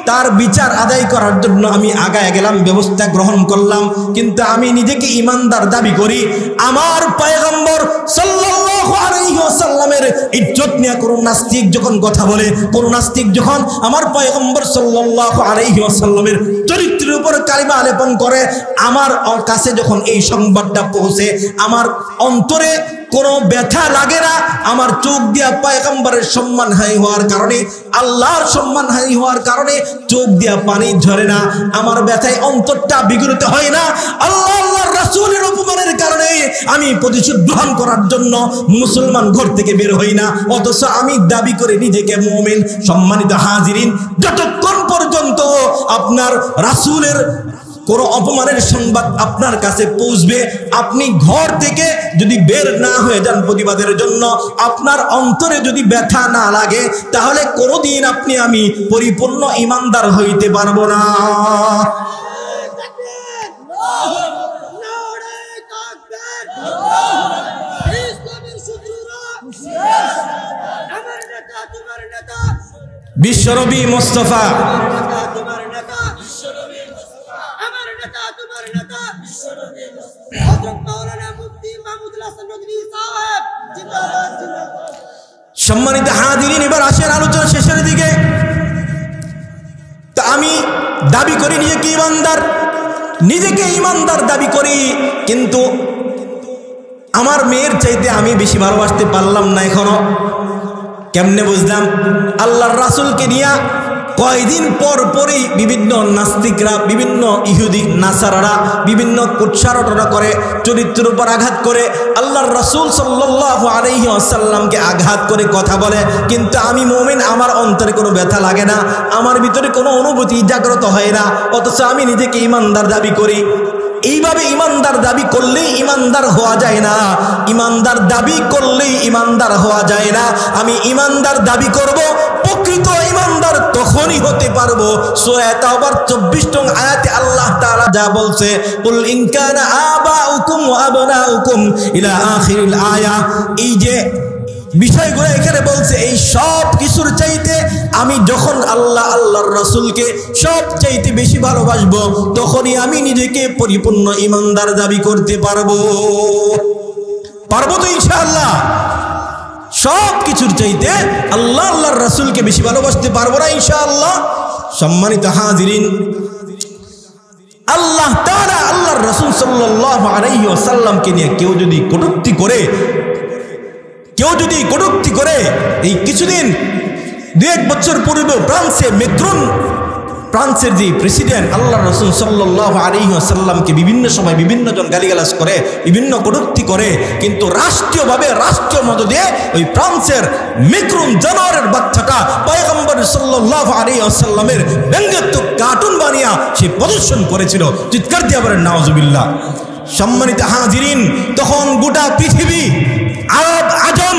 তার বিচার আদায় করার জন্য আমি আগায় গেলাম, ব্যবস্থা গ্রহণ করলাম, কিন্তু আমি নিজেকে ঈমানদার দাবি করি। আমার পয়গম্বর সাল্লাল্লাহু আলাইহি ওয়াসাল্লামের ইজ্জত নিয়ে কোন নাস্তিক যখন কথা বলে, কোন নাস্তিক যখন আমার পয়গম্বর সাল্লাল্লাহু আলাইহি ওয়াসাল্লামের চরিত্রের উপর কালিমা লেপন করে, আমার কাছে যখন এই সংবাদটা পৌঁছে, আমার অন্তরে কোনো ব্যথা লাগে না। আমার চোখ দিয়া পয়গম্বরের সম্মান হানি হওয়ার কারণে, আল্লাহর সম্মান হানি হওয়ার কারণে চোখ দিয়া পানি ঝরে না, আমার ব্যথায় অন্তরটা বিগলিত হয় না। আল্লাহর রাসূলের অপমানের কারণে আমি প্রতিশোধ গ্রহণ করার জন্য মুসলমান ঘর থেকে বের হই না, অথচ আমি দাবি করে নিজেকে মুমিন। সম্মানিত হাজিরিন, যতক্ষণ পর্যন্ত আপনার রাসূলের কোনো অপমানের সংবাদ আপনার কাছে পৌঁছবে, আপনি ঘর থেকে যদি বের না হয়ে যান প্রতিবাদের জন্য, আপনার অন্তরে যদি ব্যথা না লাগে, তাহলে কোনোদিন আপনি আমি পরিপূর্ণ ঈমানদার হইতে পারবো না। বিশ্বনবী মুস্তাফা সম্মানিত হাজিরিন, এবার আসেন আলোচনা শেষের দিকে। তা আমি দাবি করি নিজেকে ঈমানদার দাবি করি, কিন্তু আমার মেয়ের চাইতে আমি বেশি ভালোবাসতে পারলাম না এখনো। কেমনে বুঝলাম? আল্লাহর রাসূলকে নিয়ে কয়েকদিন পর পরই বিভিন্ন নাস্তিকরা, বিভিন্ন ইহুদি নাসারারা বিভিন্ন কুৎসারটনা করে, চরিত্রের উপর আঘাত করে, আল্লাহর রাসূল সাল্লাল্লাহু আলাইহি ওয়াসাল্লামকে আঘাত করে কথা বলে। কিন্তু আমি মুমিন, আমার অন্তরে কোনো ব্যথা লাগে না, আমার ভিতরে কোনো অনুভূতি জাগ্রত হয় না, অথচ আমি নিজেকে ইমানদার দাবি করি। এইভাবে ইমানদার দাবি করলেই ইমানদার হওয়া যায় না, ইমানদার দাবি করলেই ইমানদার হওয়া যায় না। আমি ইমানদার দাবি করব, প্রকৃত ইমানদার তখনই হতে পারবো সূরা তাওবার 24 নং আয়াতে আল্লাহ তাআলা যা বলছে, কুল ইন কানা আবাউকুম ওয়া আবনাউকুম ইলা আখিরিল আয়া। এই যে বিষয়গুলো এখানে বলছে, এই সব কিছুর চাইতে আমি যখন আল্লাহর রাসূলকে সব চাইতে বেশি ভালোবাসবো, তখনই আমি নিজেকে পরিপূর্ণ ইমানদার দাবি করতে পারবো। পারবো তো ইনশাআল্লাহ? সব কিছুর চাইতে আল্লাহর রাসূলকে বেশি ভালোবাসতে পারবো না ইনশাআল্লাহ? সম্মানিত হাজিরিন, আল্লাহ তাআলা আল্লাহর রাসূল সাল্লাল্লাহু আলাইহি ওয়াসাল্লামকে নিয়ে কেউ যদি কটূক্তি করে, এই কিছুদিন 2-1 বছর পূর্বে ফ্রান্সে ম্যাক্রন, ফ্রান্সের যে প্রেসিডেন্ট, আল্লাহর রাসূল সাল্লাল্লাহু আলাইহি ওয়াসাল্লামকে বিভিন্ন সময় বিভিন্ন জন গালিগালাজ করে, বিভিন্ন কটূক্তি করে, কিন্তু রাষ্ট্রীয়ভাবে রাষ্ট্রীয় মদদে ওই ফ্রান্সের ম্যাক্রন জানোয়ারের বাচ্চাটা পয়গম্বর সাল্লাল্লাহু আলাইহি ওয়াসাল্লামের ব্যঙ্গাত্মক কার্টুন বানিয়ে সে প্রদর্শন করেছিল। চিৎকার দিয়ে বলেন নাউজুবিল্লাহ। সম্মানিত হাজিরিন, তখন গোটা পৃথিবী, আরব আজম,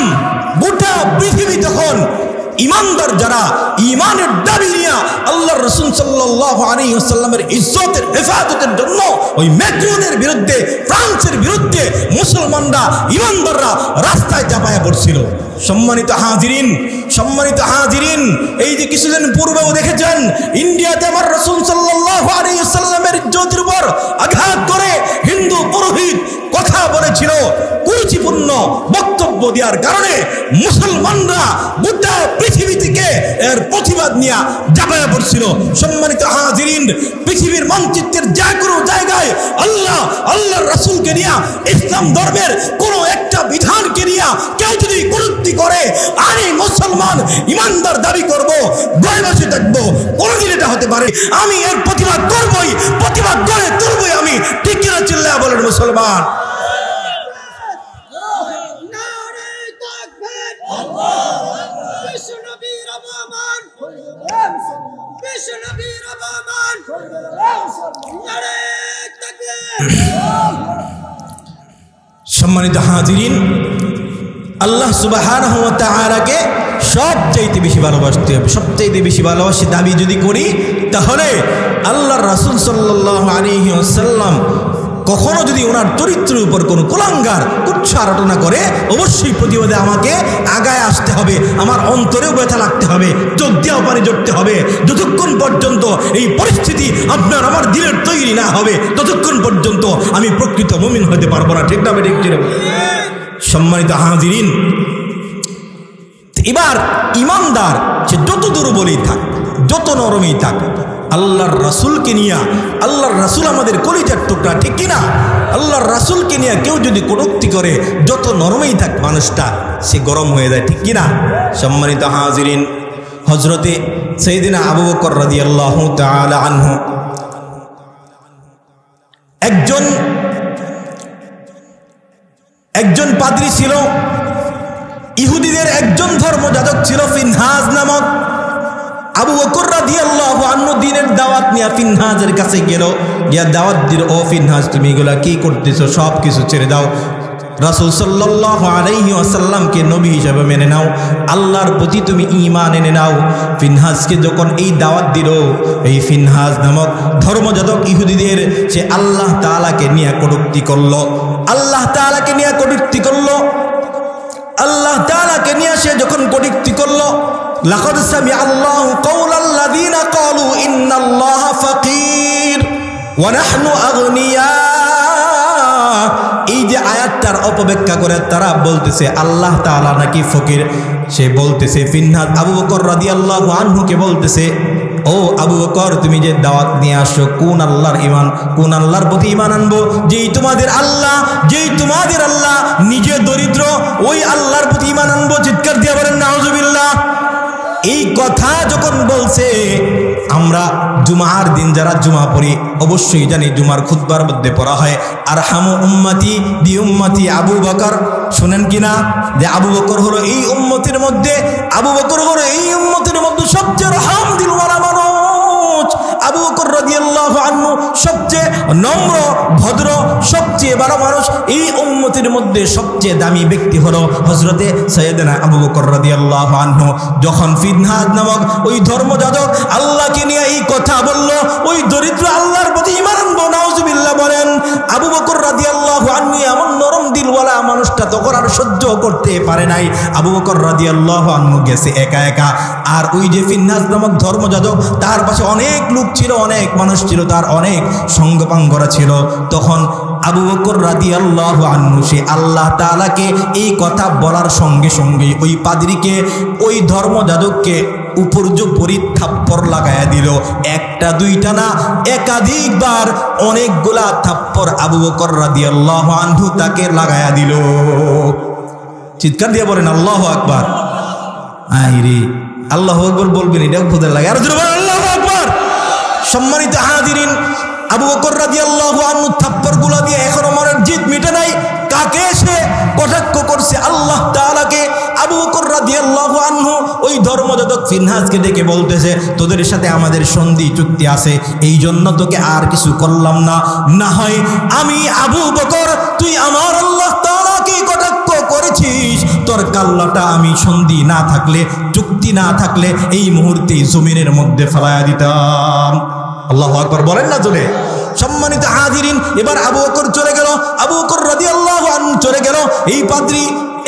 গোটা পৃথিবী তখন ইমানদার যারা ইমানের দাবি নিয়ে আল্লাহর রাসূল সাল্লাল্লাহু আলাইহি ওয়াসাল্লামের ইজ্জতের হেফাজতের জন্য ওই ম্যাক্রনের বিরুদ্ধে, ফ্রান্সের বিরুদ্ধে মুসলমানরা, ইমানদাররা রাস্তায় চাপায়া পড়ছিল। সম্মানিত হাজিরিন, এই যে কিছুদিন পূর্বেও দেখেছেন ইন্ডিয়াতে আমার রাসূল সাল্লাল্লাহু আলাইহি ওয়াসাল্লামের ইজ্জতের উপর আঘাত করে হিন্দু পুরোহিত কথা বলেছিল, কুরুচিপূর্ণ বক্তব্য দেওয়ার কারণে মুসলমানরা গোটা পৃথিবী থেকে এর প্রতিবাদ নিয়ে ঝাঁপায়া পড়ছিল। সম্মানিত হাজিরিন, পৃথিবীর মানচিত্রের যে কোনো জায়গায় আল্লাহর রাসূলকে নিয়ে, ইসলাম ধর্মের কোনো একটা বিধানকে নিয়ে কেউ যদি কটূক্তি করে, আমি মুসলমান ইমানদার দাবি করব, ভয় বসে থাকবো, কোনোদিন এটা হতে পারে, আমি এর প্রতিবাদ করবই, প্রতিবাদ করে তুলবই আমি। ঠিক কিনা চিল্লায়া বলেন মুসলমান? সম্মানিত হাজিরিন, আল্লাহ সুবহানাহু ওয়া তাআলাকে সবচাইতে বেশি ভালোবাসতে হবে। সবচাইতে বেশি ভালোবাসি দাবি যদি করি, তাহলে আল্লাহর রাসূল সাল্লাল্লাহু আলাইহি ওয়াসাল্লাম কখনো যদি ওনার চরিত্রের উপর কোনো কুলাঙ্গার কুৎসারটনা করে, অবশ্যই প্রতিবাদে আমাকে আগায় আসতে হবে, আমার অন্তরেও ব্যথা লাগতে হবে, চোখ দিয়েও পানি জড়তে হবে। যতক্ষণ পর্যন্ত এই পরিস্থিতি আপনার আমার দিলের তৈরি না হবে, ততক্ষণ পর্যন্ত আমি প্রকৃত মুমিন হতে পারবো না। ঠিক না? ঠিক ছিল। সম্মানিত হাজিরিন, এবার ইমানদার সে যত দুর্বলই থাক, যত নরমই থাক, আল্লাহর রাসূলকে নিয়ে, আল্লাহর রাসূল আমাদের কলিজার টুকরা, ঠিক কিনা? আল্লাহর রাসূলকে নিয়ে কেউ যদি কটূক্তি করে, যত নরমই থাক মানুষটা, সে গরম হয়ে যায়। ঠিক কিনা? সম্মানিত হাজিরিন, হযরতে সাইয়েদিনা আবু বকর রাদিয়াল্লাহু তাআলা আনহু একজন পাদ্রী ছিল, ইহুদিদের একজন ধর্মযাজক ছিল ফিনহাস নামক। আবু বকর রাদিয়াল্লাহু আনহু দ্বীনের দাওয়াত নিয়ে ফিনহাসের কাছে গেল, গিয়া দাওয়াত দিল, ও ফিনহাস, তুমি এগুলা কি করতেছো? সব কিছু ছেড়ে দাও, রাসূল সাল্লাল্লাহু আলাইহি ওয়াসাল্লামকে নবী হিসেবে মেনে নাও, আল্লাহর প্রতি তুমি ঈমান এনে নাও। ফিনহাসকে যখন এই দাওয়াত দিল, এই ফিনহাস নামক ধর্মযাজক ইহুদিদের সে আল্লাহ তাআলাকে নিয়ে কটূক্তি করলো, আল্লাহ তাআলাকে নিয়ে কটূক্তি করলো, আল্লাহ তাআলাকে নিয়ে সে যখন কটূক্তি করলো, লাকাদ সামিআল্লাহু কাওলাল্লাযীনা ক্বালু ইন্নাল্লাহা ফাকীর ওয়া নাহনু আগনিয়া। এই যে আয়াতটার অপব্যাখ্যা করে তারা বলতেছে আল্লাহ তাআলা নাকি ফকির। সে বলতেছে, ফিনহাস আবু বকর রাদিয়াল্লাহু আনহুকে বলতেছে, ও আবু বকর, তুমি যে দাওয়াত নিয়ে আসো, কোন আল্লাহর ঈমান, কোন আল্লাহর প্রতি ঈমান আনবো? যেই তোমাদের আল্লাহ নিজে দরিদ্র, ওই আল্লাহর প্রতি ঈমান আনবো। চিৎকার দিয়ে বলেন নাউজুবিল্লাহ। এই কথা যখন বলছে, আমরা জুমার দিন যারা জুমা পড়ি অবশ্যই জানি জুমার খুতবার মধ্যে পড়া হয় আরহামু উম্মতি বি উম্মতি আবু বকর। শুনেন কিনা যে আবু বকর হলো এই উম্মতের মধ্যে, আবু বকর হলো এই উম্মতের মধ্যে সবচেয়ে রহম দিলওয়ালা মানুষ। আবু বকর রাদিয়াল্লাহু আনহু সবচেয়ে নম্র ভদ্র সবচেয়ে ভালো মানুষ। এই উম্মতের মধ্যে সবচেয়ে দামি ব্যক্তি হলো হযরতে সাইয়েদনা আবু বকর রাদিয়াল্লাহু আনহু। যখন ফিনহাস নামক ওই ধর্মযাজক আল্লাহকে নিয়ে এই কথা বলল, ওই দরিদ্র আল্লাহর প্রতি ঈমান আনবো, নাউজুবিল্লাহ বলেন, আবু বকর রাদিয়াল্লাহু আনহু এমন নরম দিলওয়ালা মানুষটা তখন আর সহ্য করতে পারে নাই। আবু বকর রাদিয়াল্লাহু আনহু গেছে একা একা। আর ওই যে ফিনহাস নামক ধর্মযাজক, তার পাশে অনেক লোক ছিল, অনেক মানুষ ছিল, তার অনেক সঙ্গপাঙ্গরা ছিল। তখন আবু বকর রাদিয়াল্লাহু আনহু সে আল্লাহ তাআলাকে এই কথা বলার সঙ্গে সঙ্গে ওই পাদ্রীকে, ওই ধর্মযাজককে উপর্যুপরি থাপ্পড় লাগায়া দিল। একটা দুইটা না, একাধিকবার অনেকগুলা থাপ্পড় আবু বকর রাদিয়াল্লাহু আনহু তাকে লাগায়া দিল। চিৎকার দিয়ে বলেন আল্লাহু আকবার। আইরে আল্লাহু আকবার বলবেন, এটাও খোদা লাগে। আর জোরে বলেন আল্লাহু আকবার। সম্মানিত হাজিরিন, আবু বকর রাদিয়াল্লাহু আনহু থাপ্পড়গুলো দিয়ে এখনো মনের জিদ মিটে নাই। কাকে সে কটাক্ষ করছে? আল্লাহ তাআলাকে। আবু বকর রাদিয়াল্লাহু আনহু ওই ধর্মযাজক ফিনহাসকে ডেকে বলতেছে, তোদের সাথে আমাদের সন্ধি চুক্তি আছে, এই জন্য তোকে আর কিছু করলাম না, না হয় আমি আবু বকর, তুই আমার আল্লাহ তাআলাকে কটাক্ষ করেছিস, তোর কাল্লাটা আমি সন্ধি না থাকলে, চুক্তি না থাকলে এই মুহূর্তে জমিনের মধ্যে ফেলায়া দিতাম। আল্লাহু আকবার বলেন না চলে। সম্মানিত হাজিরিন, এবার আবু বকর চলে গেল, আবু বকর রাদিয়াল্লাহু আনহু চলে গেল। এই পাদ্রী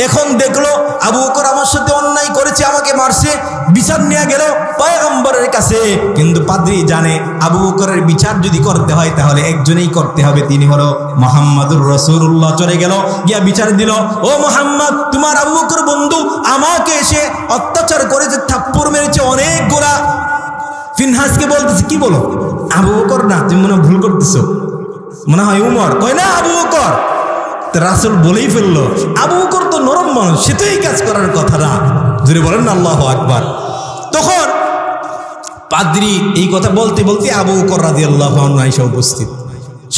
এখন দেখলো আবু বকর আমার সাথে অন্যায় করেছে, আমাকে মারছে, বিচার নিয়ে গেল পয়গম্বরের কাছে। কিন্তু পাদ্রী জানে আবু বকরের বিচার যদি করতে হয় তাহলে একজনেই করতে হবে, তিনি হলো মুহাম্মাদুর রাসূলুল্লাহ। চলে গেল, গিয়া বিচার দিল, ও মুহাম্মদ, তোমার আবু বকর বন্ধু আমাকে এসে অত্যাচার করেছে, থাপ্পড় মেরেছে অনেক গোলা। ফিনহাসকে বলতেছে, কি বলো? আবু বকর না, তুমি মনে ভুল করতেছো, মনে হয় উমর। কয় না, আবু বকর। রাসূল বলেই ফেললো, আবু বকর তো নরম মানুষ, সে তো এই কাজ করার কথা না। জোরে বলেন না আল্লাহু আকবার। তখন পাদ্রী এই কথা বলতে বলতে আবু বকর রাদিয়াল্লাহু আনহু এসে উপস্থিত।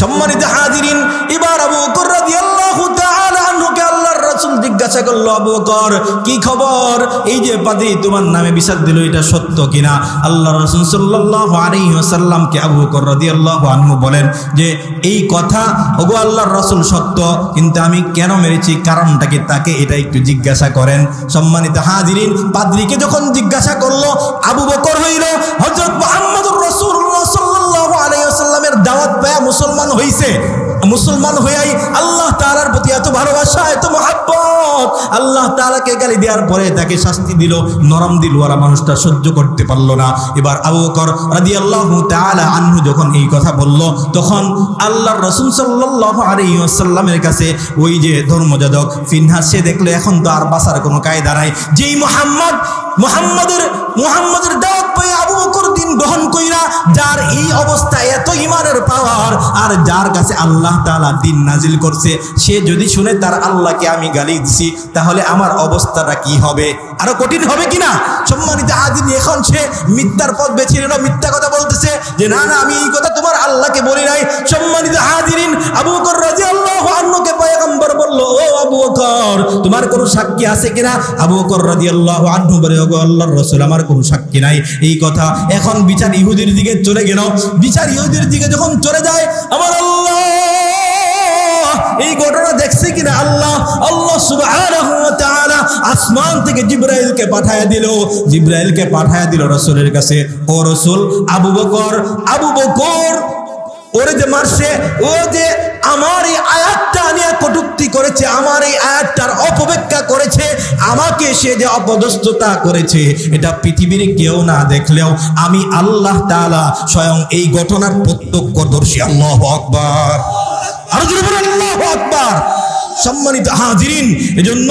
সম্মানিত হাজিরিন, এবার আবু বকর রাদিয়াল্লাহু তাআলা আনহুকে আল্লাহর রাসূল জিজ্ঞাসা করলো, আবু বকর কি খবর? এই যে পাদ্রী তোমার নামে বিচার দিল, এটা সত্য কিনা? আল্লাহর রাসূল সাল্লাল্লাহু আলাইহি ওয়াসাল্লামকে আবু বকর রাদিয়াল্লাহু আনহু বলেন যে এই কথা ওগো আল্লাহর রাসূল সত্য, কিন্তু আমি কেন মেরেছি, কারণটা কি, তাকে এটা একটু জিজ্ঞাসা করেন। সম্মানিত হাজিরিন, পাদ্রীকে যখন জিজ্ঞাসা করলো, আবু বকর হইল হযরত মুহাম্মদুর রাসূলুল্লাহ সাল্লাল্লাহু আলাইহি ওয়াসাল্লামের দাওয়াত পেয়ে মুসলমান হইছে। মুসলমান হইয়াই আল্লাহ তাআলার প্রতি এত ভালোবাসা, এত মহব্বত, আল্লাহ তাআলাকে গালি দেওয়ার পরে তাকে শাস্তি দিল। নরম দিলওয়ালা মানুষটা সহ্য করতে পারলো না। এবার আবু বকর রাদিয়াল্লাহু তাআলা আনহু যখন এই কথা বলল, তখন আল্লাহর রাসূল সাল্লাল্লাহু আলাইহি ওয়াসাল্লামের কাছে ওই যে ধর্মযাজক ফিনহাস, সে দেখলো এখন তো আর বাঁচার কোনো কায়দা নাই। যেই মুহাম্মাদের দাওয়াত পেয়ে আবু বকর দিন গ্রহণ কইরা, যার এই অবস্থা, এত ঈমানের পাওয়ার, আর যার কাছে আল্লাহ তাআলা দিন নাজিল করছে, সে যদি শুনে তার আল্লাহকে আমি গালি দিছি, তাহলে আমার অবস্থাটা কি হবে? আরো কঠিন হবে কিনা? সম্মানিত হাজিরিন, এখন সে মিথ্যার পথ বেছে নিল, মিথ্যা কথা বলতেছে যে না না, আমি এই কথা তোমার আল্লাহকে বলি নাই। সম্মানিত হাজিরিন, আবু বকর রাদিয়াল্লাহু আনহুকে পয়গম্বর বলল, ও আবু বকর, তোমার কোনো সাক্ষী আছে কিনা? আবু বকর রাদিয়াল্লাহু আনহু বলে, ও আল্লাহর রাসূল, আমার কোনো সাক্ষী নাই। এই কথা এখন বিচার ইহুদির দিকে চলে গেল। বিচার ইহুদির দিকে যখন চলে যায়, আমার আল্লাহ এই ঘটনা দেখছে কিনা আল্লাহ সুবহানাহু ওয়া তাআলা আসমান থেকে জিবরাইলকে পাঠায়া দিল রাসূলের কাছে। ও রাসূল, আবু বকর ওরে যে মারছে, ও যে আমার এই আয়াতটা নিয়ে কটূক্তি করেছে, আমার এই আয়াতটার অপব্যাখ্যা করেছে, আমাকে সে যে অপদস্থতা করেছে, এটা পৃথিবীর কেউ না দেখলেও আমি আল্লাহ তাআলা স্বয়ং এই ঘটনার প্রত্যক্ষদর্শী। আল্লাহু আকবার। আর জোরে বলেন আল্লাহু আকবার। সম্মানিত হাজিরিন, এজন্য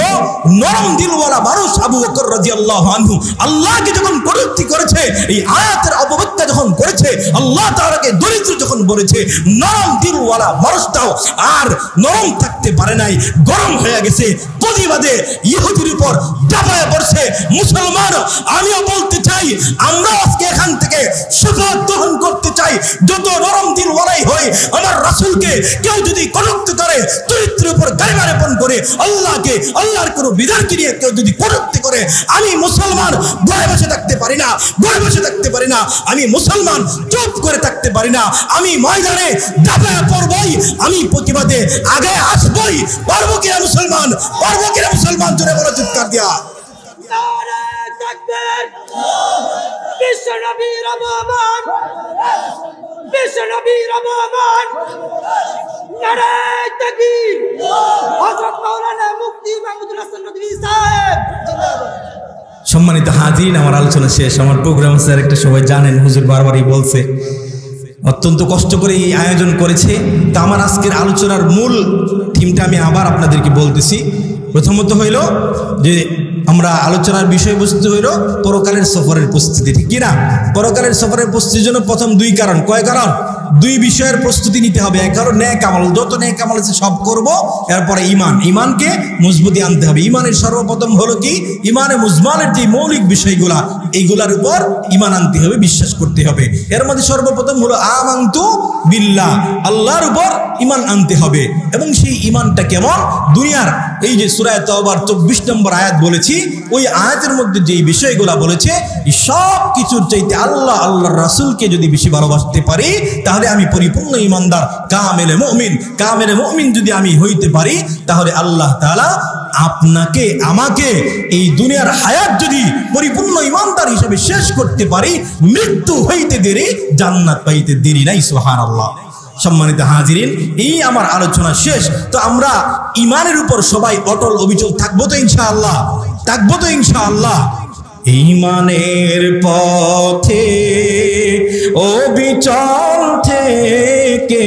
নরম দিলওয়ালা মানুষ আবু বকর রাদিয়াল্লাহু আনহু আল্লাহকে যখন কটূক্তি করেছে, এই আয়াতের অপব্যাখ্যা যখন করেছে, আল্লাহ তাআলাকে দরিদ্র যখন বলেছে নরম দিলওয়ালা মানুষটাও আর নরম থাকতে পারে নাই, গরম হয়ে গেছে, প্রতিবাদে ইহুদির উপর চাপায় পড়ছে মুসলমান। আমিও বলতে চাই, আমরা আজকে এখান থেকে শপথ গ্রহণ করতে চাই, যত নরম দিলওয়ালাই হয় আমার রাসূলকে কেউ যদি কলঙ্কিত করে, চরিত্রের উপর গালিমারেপন করে, আল্লাহকে আল্লাহর কোনো বিধানকে নিয়ে কেউ যদি কটূক্তি করে, আমি মুসলমান ঘরে বসে থাকতে পারি না, ঘরে বসে থাকতে পারি না, আমি মুসলমান চুপ করে থাকতে পারি না, আমি ময়দানে দাঁড়ায় পড়বই, আমি প্রতিবাদে আগে আসবই। পারবো কিনা মুসলমান, পারবো কিনা মুসলমান, জোরে বলো চিৎকার দিয়া। নারে তাকবীর, বিশ্ব নবীর আগমন, বিশ্ব নবীর আগমন, নারে তাকবীর, হযরত মাওলানা মুফতি মাহমুদুল হাসান নদভী সাহেব। সম্মানিত হাজিরিন, আমার আলোচনা শেষ। আমার প্রোগ্রাম স্যার একটা সবাই জানেন, হুজুর বারবারই বলছে, অত্যন্ত কষ্ট করে এই আয়োজন করেছে। তা আমার আজকের আলোচনার মূল থিমটা আমি আবার আপনাদেরকে বলতেছি। প্রথমত হইল যে আমরা আলোচনার বিষয়বস্তু হইল পরকালের সফরের প্রস্তুতি, ঠিক কিনা? পরকালের সফরের প্রস্তুতির জন্য প্রথম দুই কারণ, কয় কারণ? দুই বিষয়ের প্রস্তুতি নিতে হবে। এক কারণ নেক আমল, যত নেক আমল আছে সব করব। এরপরে ইমান, ইমানকে মজবুতি আনতে হবে। ইমানের সর্বপ্রথম হলো কি? ইমানে মুজমালের যে মৌলিক বিষয়গুলা, এইগুলার উপর ইমান আনতে হবে, বিশ্বাস করতে হবে। এর মধ্যে সর্বপ্রথম হলো আমানতু বিল্লাহ, আল্লাহর উপর ইমান আনতে হবে। এবং সেই ইমানটা কেমন? দুনিয়ার এই যে সূরা তাওবার 24 নম্বর আয়াত বলেছি, ওই আয়াতের মধ্যে যে বিষয়গুলা বলেছে, সব কিছুর চাইতে আল্লাহ আল্লাহর রাসূলকে যদি বেশি ভালোবাসতে পারি, তাহলে আমি পরিপূর্ণ ইমানদার, কামেলে মুমিন। কামেলে মুমিন যদি আমি হইতে পারি, তাহলে আল্লাহ তাআলা আপনাকে আমাকে এই দুনিয়ার হায়াত যদি পরিপূর্ণ ইমানদার হিসেবে শেষ করতে পারি, মৃত্যু হইতে দেরি, জান্নাত পাইতে দেরি নাই। সুবহানাল্লাহ। সম্মানিত হাজিরিন, এই আমার আলোচনা শেষ। তো আমরা ইমানের উপর সবাই অটল অবিচল থাকবো তো ইনশাআল্লাহ? থাকবো তো ইনশাআল্লাহ? ইমানের পথে অবিচল থেকে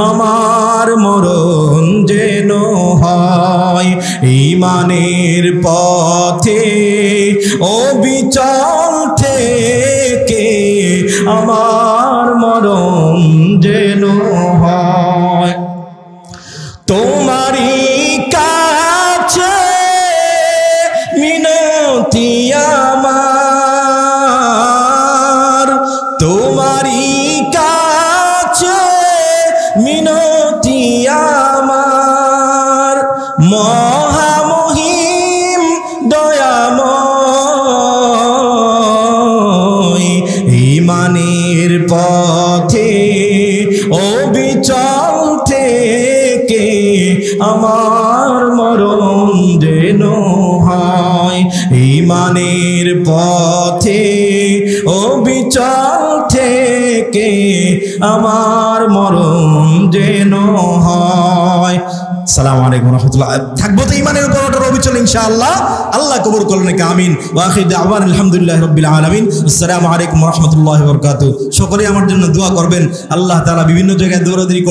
আমার মরণ যেন হয়। ইমানের পথে অবিচল থেকে আমার মরণ যেন হয়। তোমারই কাছে মিনতি আমার, তোমারই কাছে মিনতি আমার, মহামহিম দয়াময়। ইমানের পথে অবিচল থেকে আমার মরণ যেন হয়। ইমানের পথে অবিচল থেকে আমার মরণ যেন হয়। আসসালামু আলাইকুম ওয়া রাহমাতুল্লাহ। থাকবো তো ইমানের উপর অটল অবিচল ইনশাআল্লাহ। আল্লাহ কবুল করুন। আমিন। ওয়া আখিরু দাওয়ানা আলহামদুলিল্লাহি রাব্বিল আলামিন। আসসালামু আলাইকুম ওয়া রাহমাতুল্লাহি ওয়া বারাকাতুহু। সকলে আমার জন্য দোয়া করবেন। আল্লাহ তাআলা বিভিন্ন জায়গায় দৌড়াদৌড়ি